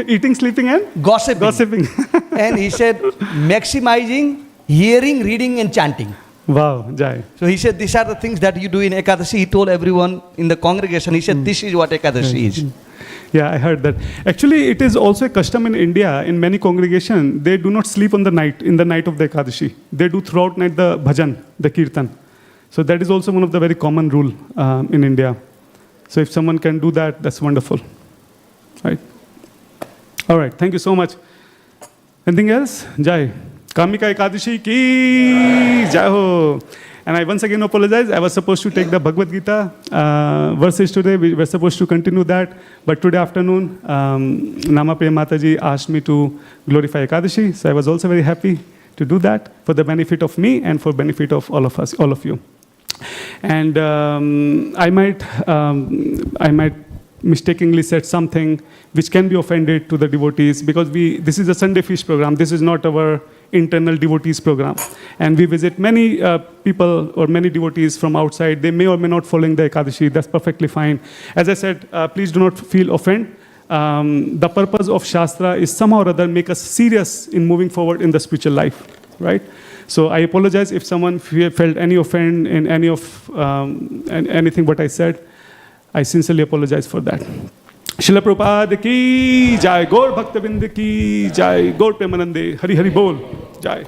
Eating, sleeping and? Gossiping. And he said maximizing, hearing, reading and chanting. Wow, Jai. So he said these are the things that you do in Ekadashi. He told everyone in the congregation, he said this is what Ekadashi is. Yeah, I heard that. Actually, it is also a custom in India, in many congregations, they do not sleep in the night of the Ekadashi. They do throughout night the bhajan, the kirtan. So that is also one of the very common rule in India. So if someone can do that, that's wonderful. Right? All right, thank you so much. Anything else? Jai. Kamika Ekadashi ki Jai ho. And I once again apologize. I was supposed to take the Bhagavad Gita verses today. We were supposed to continue that. But today afternoon, Namapriya Mataji asked me to glorify Ekadashi. So I was also very happy to do that for the benefit of me and for benefit of all of us, all of you. And I might mistakenly said something which can be offended to the devotees, because this is a Sunday Feast program. This is not our internal devotees program. And we visit many people or many devotees from outside. They may or may not following the Ekadashi. That's perfectly fine. As I said, please do not feel offended. The purpose of Shastra is somehow or other make us serious in moving forward in the spiritual life, right? So I apologize if someone felt any offense in any of anything what I said. I sincerely apologize for that. शिला प्रभुपाद की जय, गौर भक्तबिंद की जय, गौर प्रेमानंदे, हरि हरि बोल जय.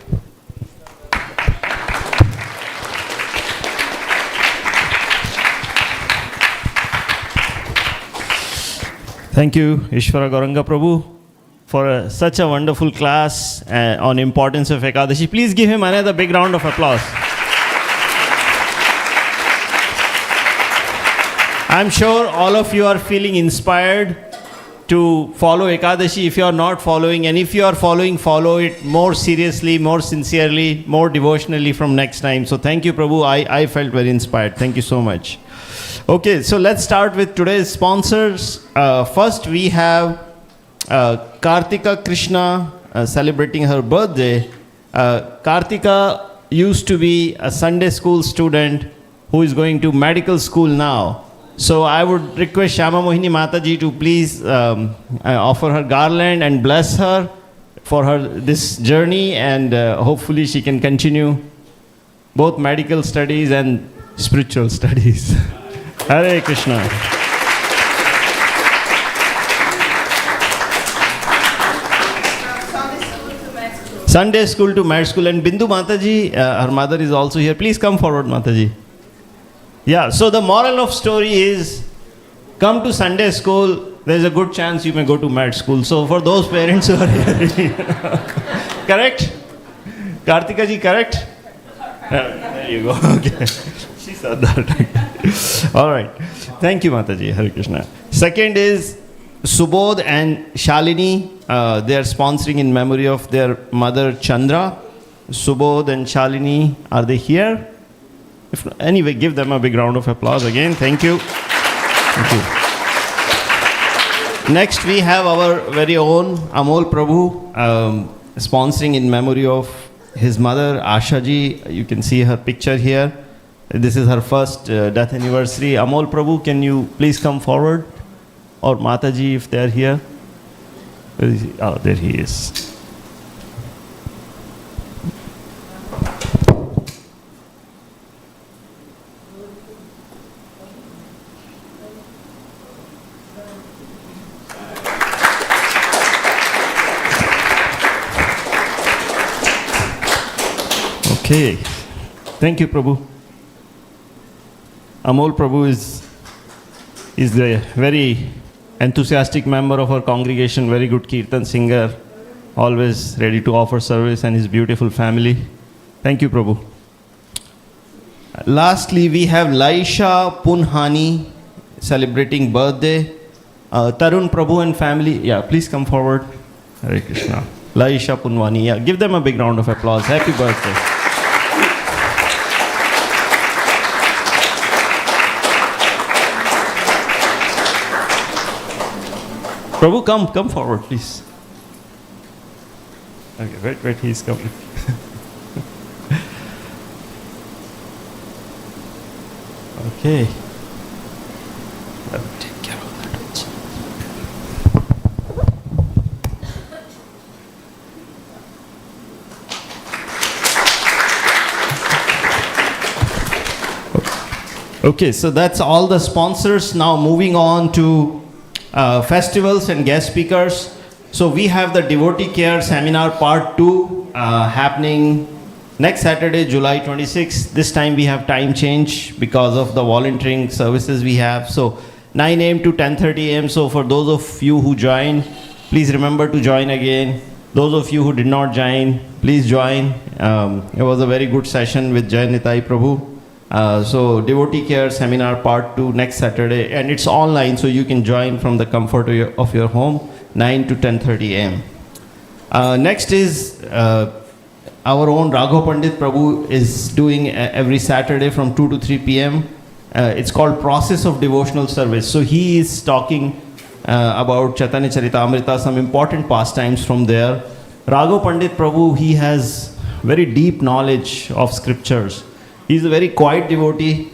Thank you, Iswara Gauranga Prabhu, for such a wonderful class on importance of Ekadashi. Please give him another big round of applause. I'm sure all of you are feeling inspired to follow Ekadashi. If you are not following, and if you are following, follow it more seriously, more sincerely, more devotionally from next time. So thank you, Prabhu. I felt very inspired. Thank you so much. Okay, so let's start with today's sponsors. First, we have Kartika Krishna celebrating her birthday. Kartika used to be a Sunday school student who is going to medical school now. So I would request Shama Mohini Mataji to please offer her garland and bless her for her this journey, and hopefully she can continue both medical studies and spiritual studies. Hare Krishna. Sunday school to med school. And Bindu Mataji, her mother is also here. Please come forward, Mataji. Yeah, so the moral of story is, come to Sunday school, there's a good chance you may go to med school. So for those parents who are here, correct? Kartika ji, correct? There you go. Okay. She said that. All right. Thank you, Mataji. Hare Krishna. Second is Subodh and Shalini. They are sponsoring in memory of their mother Chandra. Subodh and Shalini, are they here? If not, anyway, give them a big round of applause again. Thank you. Thank you. Next, we have our very own Amol Prabhu, sponsoring in memory of his mother Asha ji. You can see her picture here. This is her first death anniversary. Amol Prabhu, can you please come forward? Or Mataji, if they are here. Where is he? Oh, there he is. Okay. Thank you, Prabhu. Amol Prabhu is a very enthusiastic member of our congregation, very good kirtan singer, always ready to offer service, and his beautiful family. Thank you, Prabhu. Lastly, we have Laisha Punhani celebrating birthday. Tarun Prabhu and family, yeah, please come forward. Hare Krishna. Laisha Punhani, yeah, give them a big round of applause. Happy birthday. Prabhu, come forward, please. Okay, wait, he's coming. Okay. Let me take care of that also. Okay, so that's all the sponsors. Now moving on to festivals and guest speakers. So we have the Devotee Care Seminar Part 2 happening next Saturday, July 26th. This time we have time change because of the volunteering services we have. So 9 a.m. to 10:30 a.m. So for those of you who joined, please remember to join again. Those of you who did not join, please join. It was a very good session with Jai Nitai Prabhu. So Devotee Care Seminar Part 2 next Saturday, and it's online, so you can join from the comfort of your home, 9 to 10:30 a.m. Next is our own Raghav Pandit Prabhu is doing every Saturday from 2 to 3 p.m. It's called Process of Devotional Service. So he is talking about Chaitanya Charitamrita, some important pastimes from there. Raghav Pandit Prabhu, he has very deep knowledge of scriptures. He's a very quiet devotee,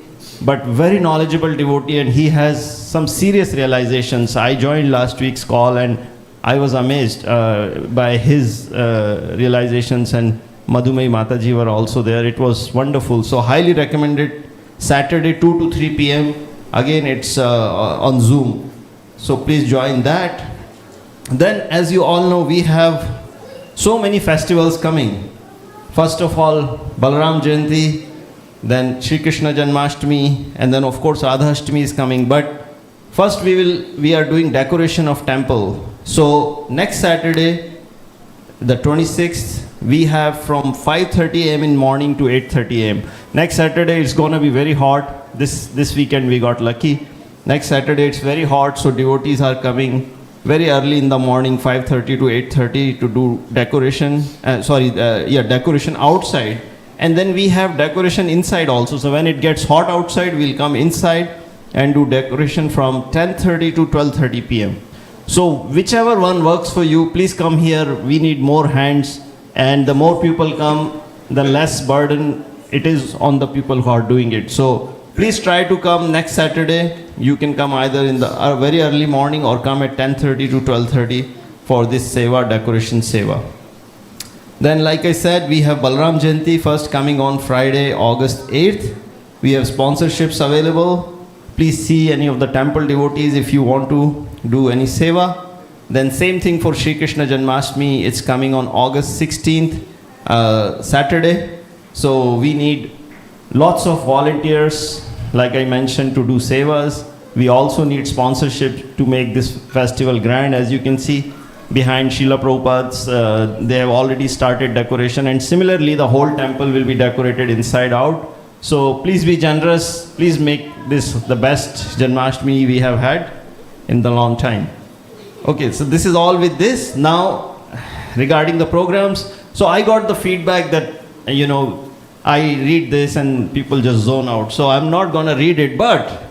but very knowledgeable devotee, and he has some serious realizations. I joined last week's call, and I was amazed by his realizations, and Madhumai Mataji were also there. It was wonderful. So highly recommended. Saturday 2 to 3 p.m. Again, it's on Zoom. So please join that. Then, as you all know, we have so many festivals coming. First of all, Balaram Jayanti, then Shri Krishna Janmashtami, and then of course Adhashtami is coming. But first we are doing decoration of temple. So next Saturday, the 26th, we have from 5:30 a.m. in morning to 8:30 a.m. Next Saturday it's going to be very hot. This weekend we got lucky. Next Saturday it's very hot, so devotees are coming very early in the morning, 5:30 to 8:30, to do decoration. Decoration outside. And then we have decoration inside also. So when it gets hot outside, we'll come inside and do decoration from 10:30 to 12:30 p.m. So whichever one works for you, please come here. We need more hands, and the more people come, the less burden it is on the people who are doing it. So please try to come next Saturday. You can come either in the very early morning or come at 10:30 to 12:30 for this seva, decoration seva. Then, like I said, we have Balaram Jayanti first coming on Friday, August 8th. We have sponsorships available. Please see any of the temple devotees if you want to do any seva. Then same thing for Shri Krishna Janmashtami. It's coming on August 16th, Saturday. So we need lots of volunteers, like I mentioned, to do sevas. We also need sponsorship to make this festival grand. As you can see behind Srila Prabhupada's, they have already started decoration, and similarly the whole temple will be decorated inside out. So please be generous. Please make this the best Janmashtami we have had in the long time. Okay, so this is all with this. Now, regarding the programs, so I got the feedback that, I read this and people just zone out. So I'm not going to read it, but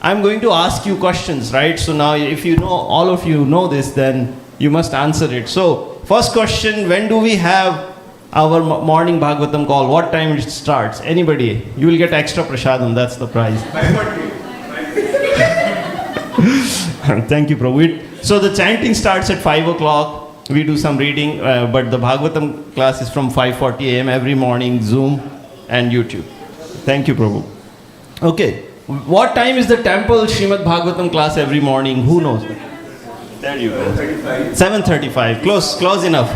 I'm going to ask you questions, right? So now if you know, all of you know this, then you must answer it. So first question, when do we have our morning Bhagavatam call? What time it starts? Anybody? You will get extra prasadam, that's the prize. Thank you, Prabhu. So the chanting starts at 5 o'clock. We do some reading, but the Bhagavatam class is from 5:40 a.m. every morning, Zoom and YouTube. Thank you, Prabhu. Okay, what time is the temple Srimad Bhagavatam class every morning? Who knows? There you go. 7:35. Close enough.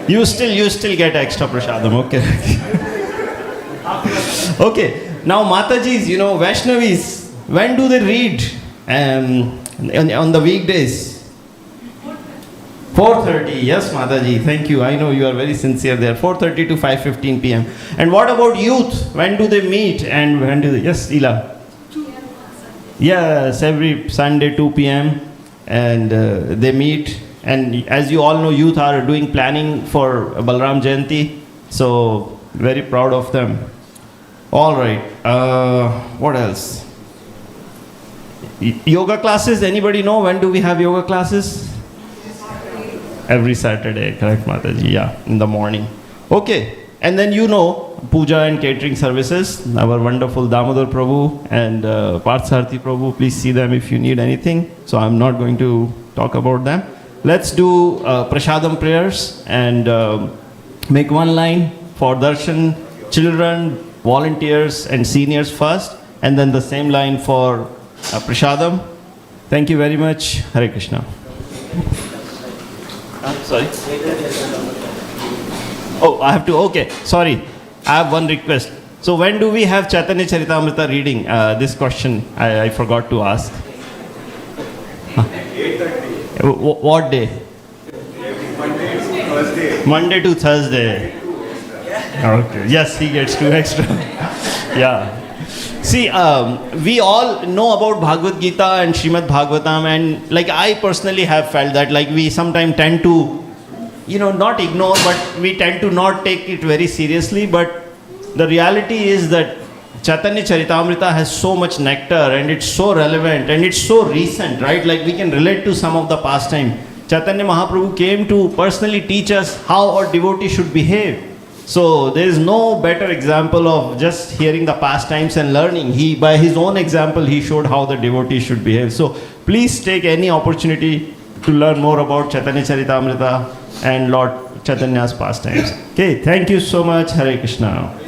You still get extra prasadam. Okay. Okay. Now Matajis, Vaishnavis, when do they read on the weekdays? 4:30. Yes, Mataji. Thank you. I know you are very sincere there. 4:30 to 5:15 p.m. And what about youth? When do they meet and when do they? Yes, Ila. Yes, every Sunday 2 p.m. and they meet. And as you all know, youth are doing planning for Balaram Jayanti. So very proud of them. All right. What else? Yoga classes. Anybody know when do we have yoga classes? Every Saturday, correct, Mataji? Yeah, in the morning. Okay, and then puja and catering services. Our wonderful Damodar Prabhu and Parthsarthi Prabhu. Please see them if you need anything. So I'm not going to talk about them. Let's do prasadam prayers and make one line for darshan, children, volunteers, and seniors first, and then the same line for prasadam. Thank you very much. Hare Krishna. Sorry. Oh, I have to. Okay, sorry. I have one request. So when do we have Chaitanya Charitamrita reading? This question I forgot to ask. 8:30. What day? Monday to Thursday. Okay. Yes, he gets 2 extra. Yeah. See, we all know about Bhagavad Gita and Srimad Bhagavatam, and I personally have felt that we sometimes tend to, not ignore, but we tend to not take it very seriously. But the reality is that Chaitanya Charitamrita has so much nectar, and it's so relevant, and it's so recent, right? We can relate to some of the past time. Chaitanya Mahaprabhu came to personally teach us how a devotee should behave. So there is no better example of just hearing the pastimes and learning. By his own example, he showed how the devotee should behave. So please take any opportunity to learn more about Chaitanya Charitamrita and Lord Chaitanya's pastimes. Okay, thank you so much. Hare Krishna.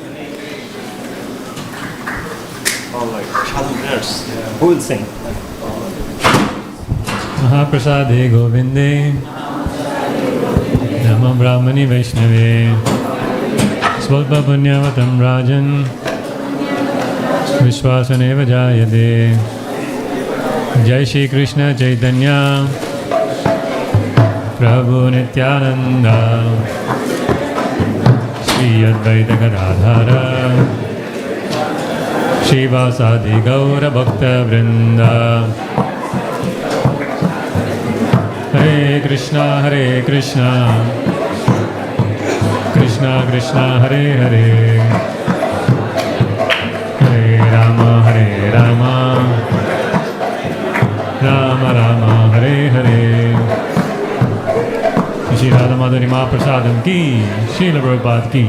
All right, Who will sing? Mahaprasade Govinde Namo Brahmani Vaishnave Svalpa Punyavatam Rajan Vishwasaneva Jayade Jai Shri Krishna Chaitanya Prabhu Nityananda Shri Advaita Gadadhara Shri Vasadi Gaura Bhakta Vrinda Hare Krishna Krishna Krishna Hare Hare Hare Rama Rama Rama Hare Hare Shri Radha Madhuri Mahaprasadam ki Srila Prabhupada ki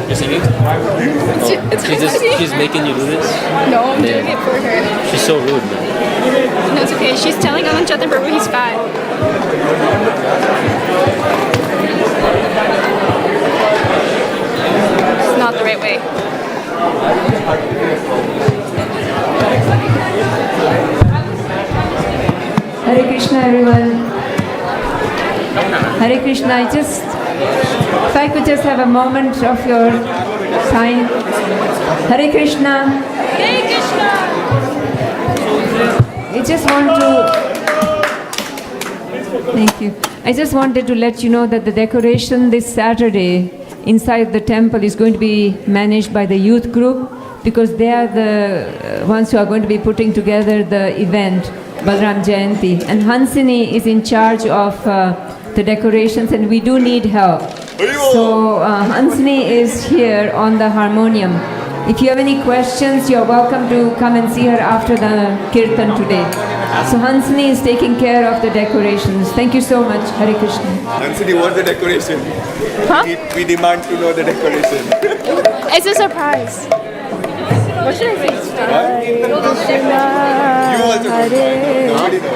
You're singing? She's making you do this? No, I'm doing it for her. She's so rude, man. No, it's okay. She's telling Aman Chant and Prabhu he's fat. It's not the right way. Hare Krishna, everyone. Hare Krishna. If I could just have a moment of your time. Hare Krishna. Hare Krishna. I just want to. Thank you. I just wanted to let you know that the decoration this Saturday inside the temple is going to be managed by the youth group because they are the ones who are going to be putting together the event, Balram Jayanti. And Hansini is in charge of the decorations and we do need help. So Hansini is here on the harmonium. If you have any questions, you're welcome to come and see her after the kirtan today. So Hansini is taking care of the decorations. Thank you so much. Hare Krishna. Hansini, what's the decoration? Huh? We demand to know the decoration. It's a surprise. What should I say? You also don't know. Nobody knows.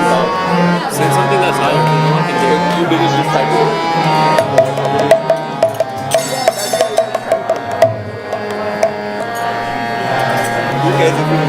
No. Say something that's loud. I can hear it. You did it this time. You guys have been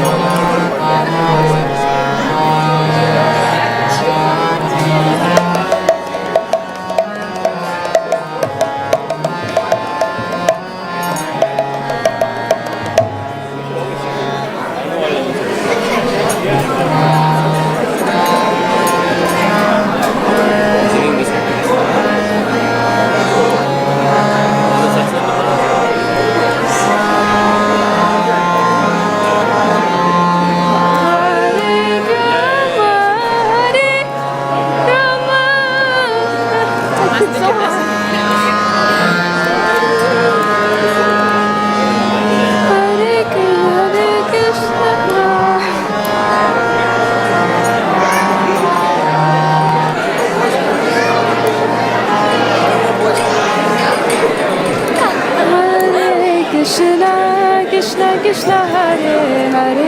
Krishna Krishna Hare Hare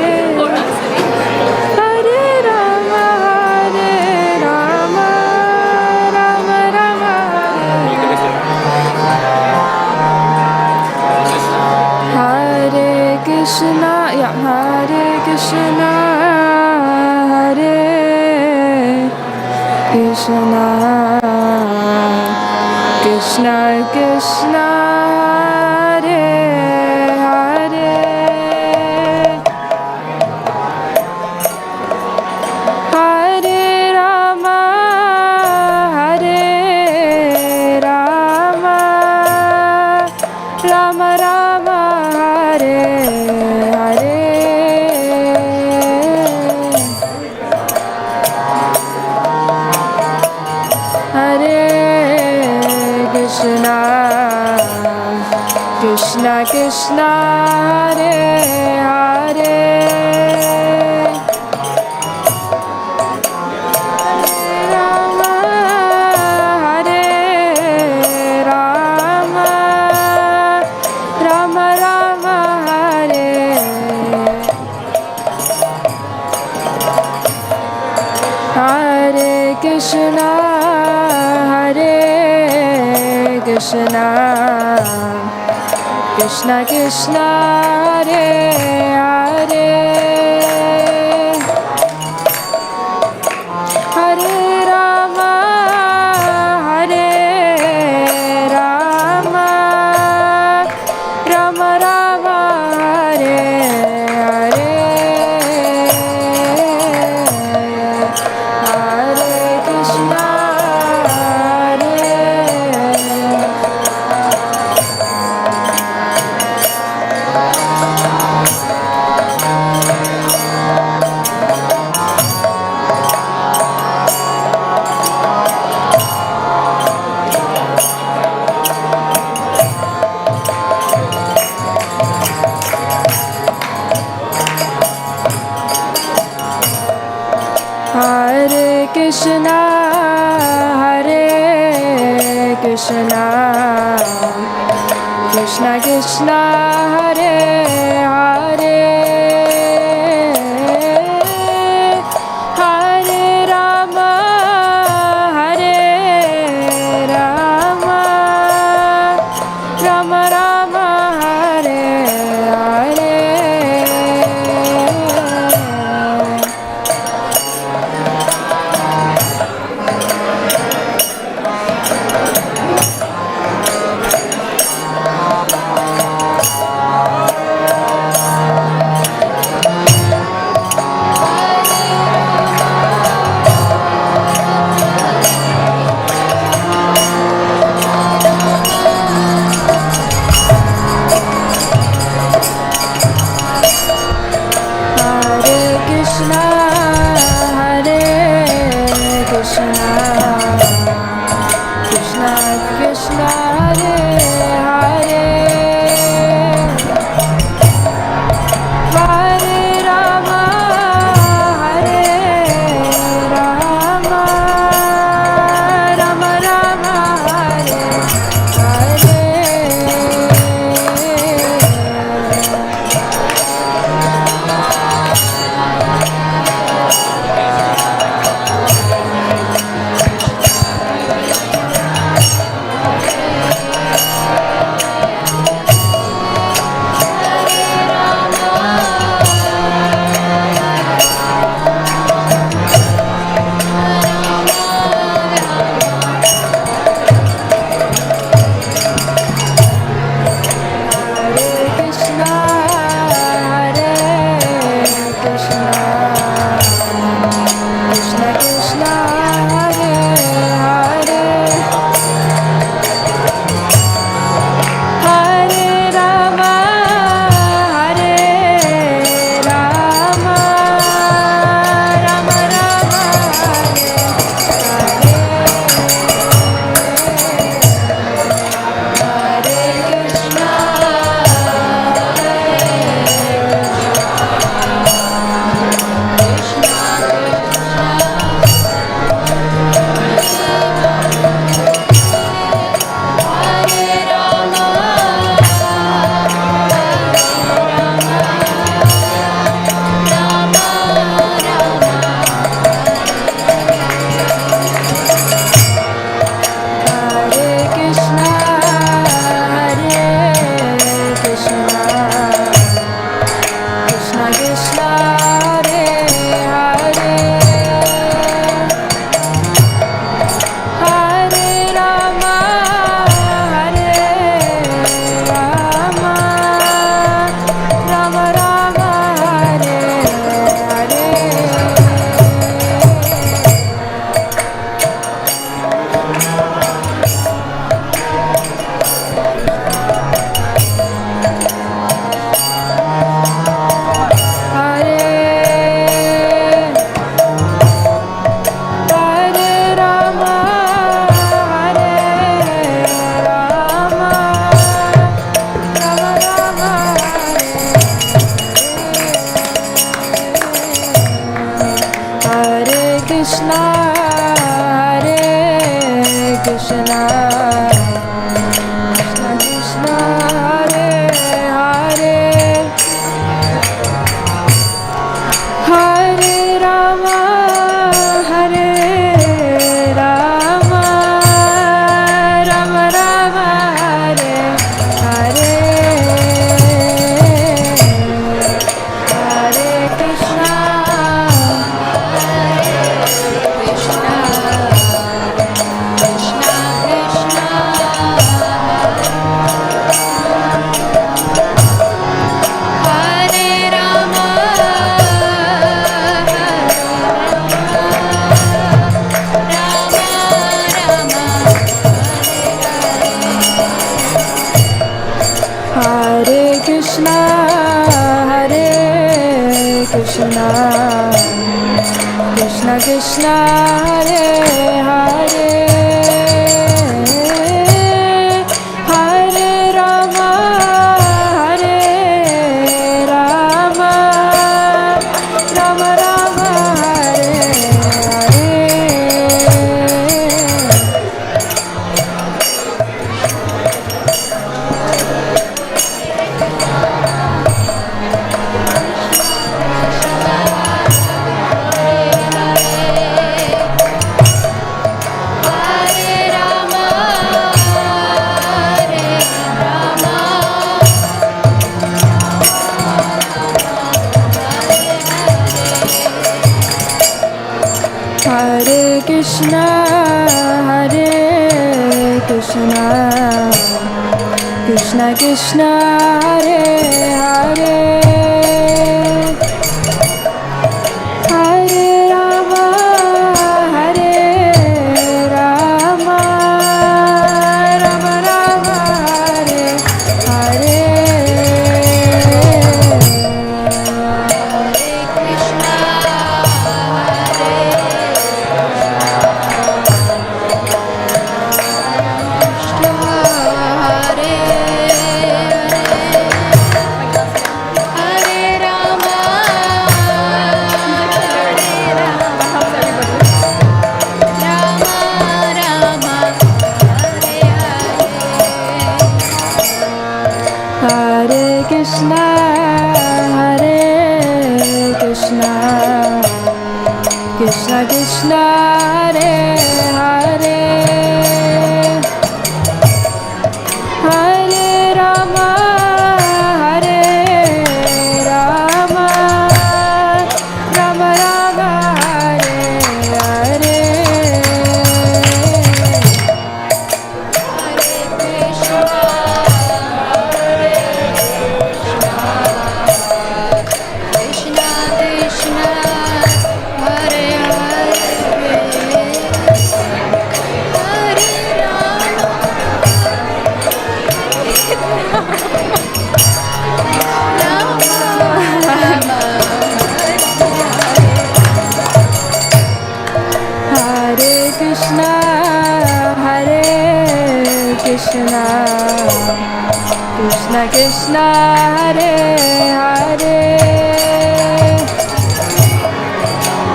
Hare Rama Hare Rama Rama Rama Hare Krishna Hare Krishna Hare Krishna Krishna Krishna Krishna Krishna Hare Hare Rama Hare Rama Rama Rama Krishna, Krishna Krishna, Hare Hare, Hare Rama, Hare Rama, Rama Rama, Hare Hare, Hare Krishna, Hare Hare Krishna, Krishna Krishna, Hare Hare, Hare Rama, Hare Rama, Rama Rama, Hare Hare. Hare Krishna, Krishna Krishna, Hare Hare, Hare Rama, Hare Rama, Rama Rama, Hare Hare. Hare Krishna Krishna Hare Hare Hare Rama Hare Rama Rama Rama Hare Hare Hare Krishna, Hare Krishna, Krishna Krishna, Hare Hare, Hare Rama, Hare Rama, Rama Rama, Hare Hare. Hare Krishna, Hare Krishna, Krishna Krishna, Hare Hare, Hare Rama, Hare Rama, Rama Rama, Hare Hare. Hare Krishna, Hare Krishna, Krishna Krishna, Hare Hare,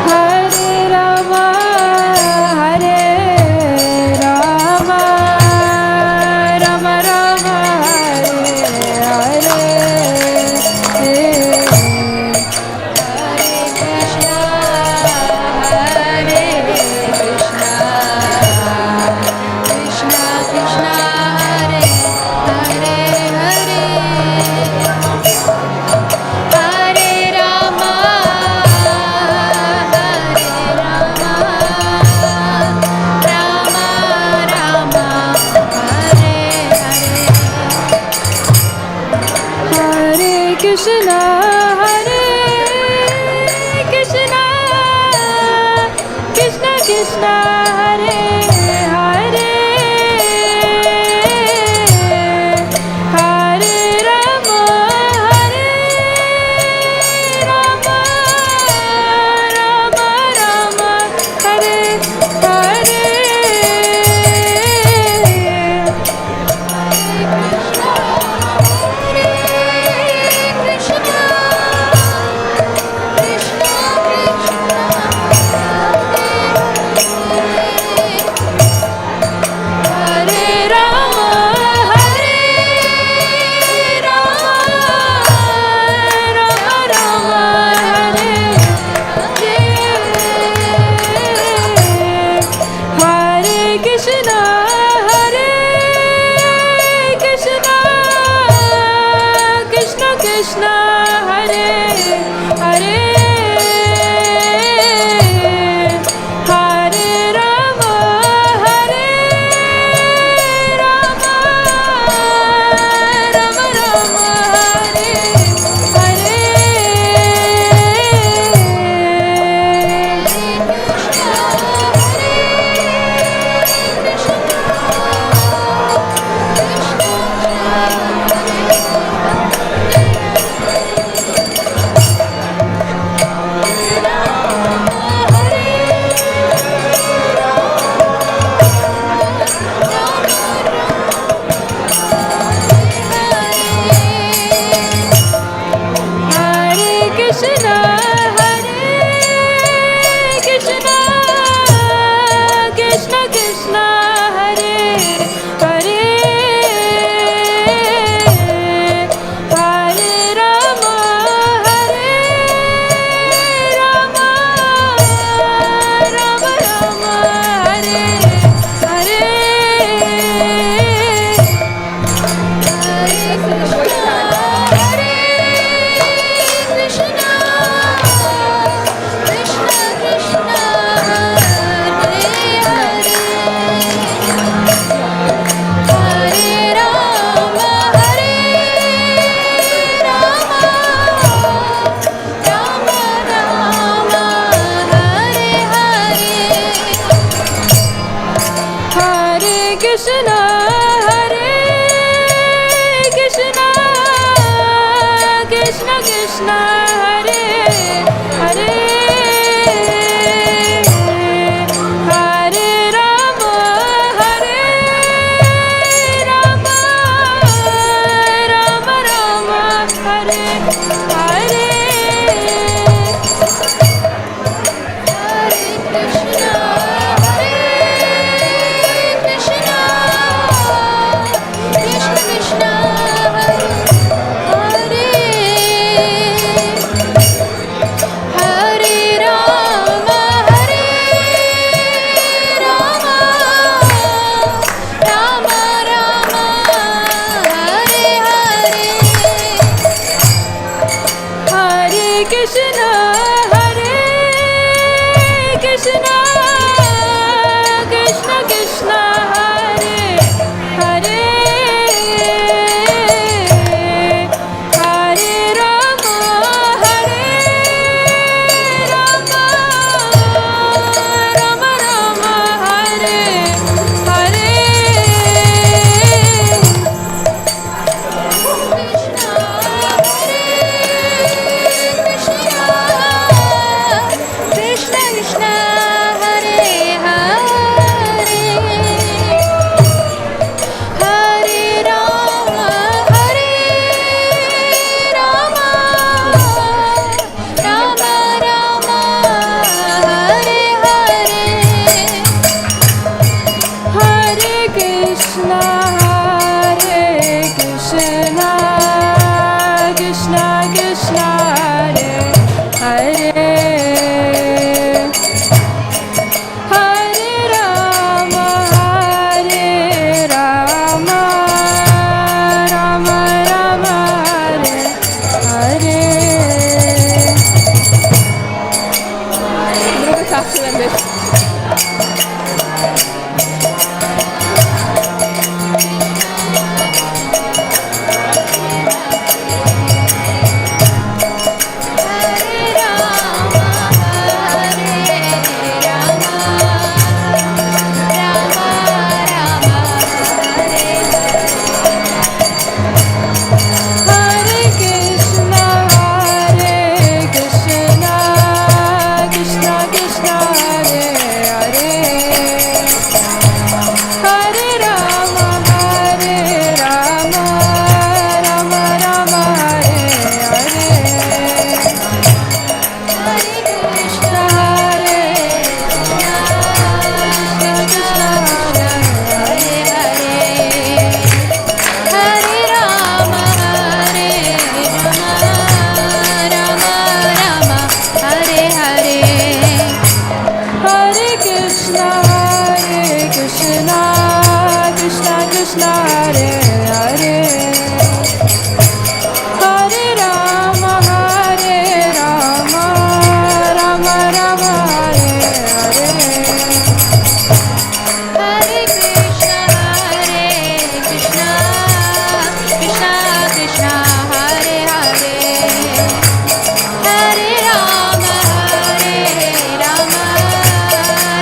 Hare Rama, Hare Rama, Rama Rama, Hare Hare. Krishna, Hare Krishna, Krishna Krishna, Hare Hare, Hare Rama, Hare Rama, Rama Rama, Hare Hare. Hare Krishna, Krishna Krishna, Hare Hare, Hare Rama, Hare Rama, Rama Rama, Hare Hare. Krishna Krishna, Hare Hare, Hare Rama, Hare Rama, Rama Rama, Hare Hare, Hare Krishna, Hare Krishna, Krishna Krishna, Hare Hare, Hare Rama, Hare Rama, Rama Rama, Hare Hare. A little bit faster than this. Hare Krishna, Hare Krishna, Krishna Krishna, Hare Hare, Hare Rama, Hare Rama, Rama Rama, Hare Hare, Hare Krishna, Hare Krishna, Krishna Krishna, Hare Hare, Hare Rama, Hare Rama, Rama Rama, Hare Hare, Hare Krishna, Hare Krishna, Krishna Krishna, Hare Hare, Hare Rama, Hare Rama, Rama Rama, Hare Hare, Hare Krishna, Hare Krishna, Krishna Krishna, Hare Hare, Hare Rama, Hare Rama,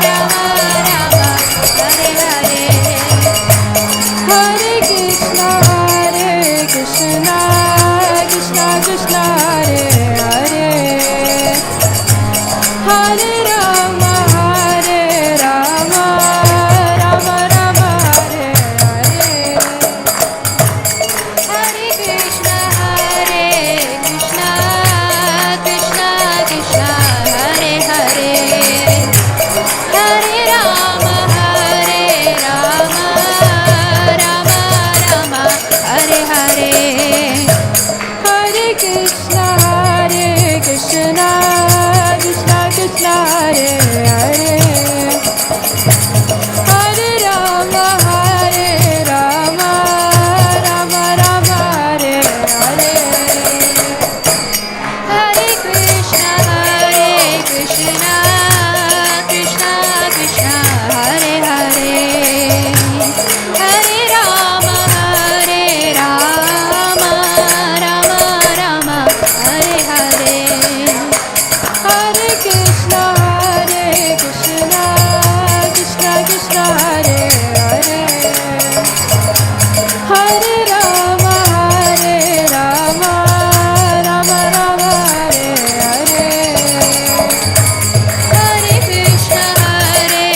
Rama Rama, Hare Hare, Hare Krishna, Hare Krishna, Krishna Krishna, Hare Hare, Hare Rama, Hare Rama, Rama Rama, Hare Hare, Hare Krishna, Hare Krishna, Krishna Krishna, Hare Hare, Hare Rama, Hare Rama, Rama Rama, Hare Hare, Hare Krishna, Hare Krishna, Krishna Krishna, Hare Hare, Hare Rama, Hare Rama, Rama Rama, Hare Hare, Hare Krishna, Hare Krishna, Krishna Krishna, Hare Hare, Hare Rama, Hare Rama, Rama Rama, Hare Hare, Hare Krishna, Hare Krishna, Krishna Krishna, Hare Hare, Hare Rama, Hare Rama, Rama Rama, Hare Hare, Hare Krishna, Hare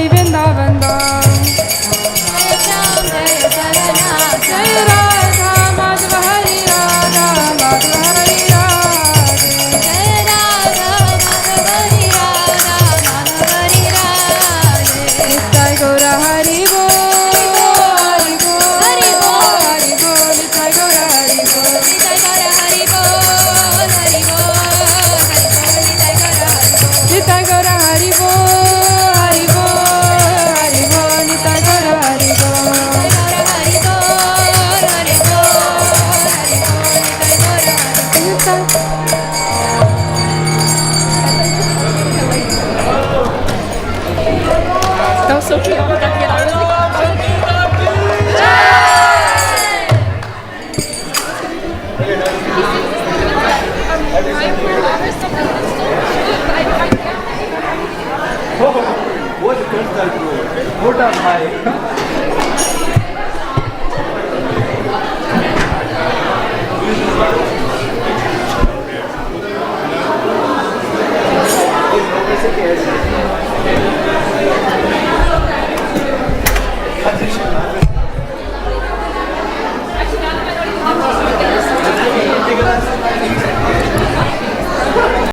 Hari Vrindavan Dham. Jai Shyam Jai Jagannath. Jai Radha Madhava Hari Radha Madhava Hari Radha. Jai Radha Madhava Hari Radha Madhava Hari Radha. Nitya Gaura Hari Bo. Hari Bo. Hari Bo. Hari Bo. Nitya Gaura Hari Bo. Nitya Gaura Hari Bo. Hari Bo. Nitya Gaura Hari Bo. Hari Bo. Hari Bo. Nitya Gaura Hari Bo. Hari Bo. Hari Bo. Hari Bo. Nitya Gaura Hari Bo. That was so cute. I got to get out of the What a crystal bro. Put up high.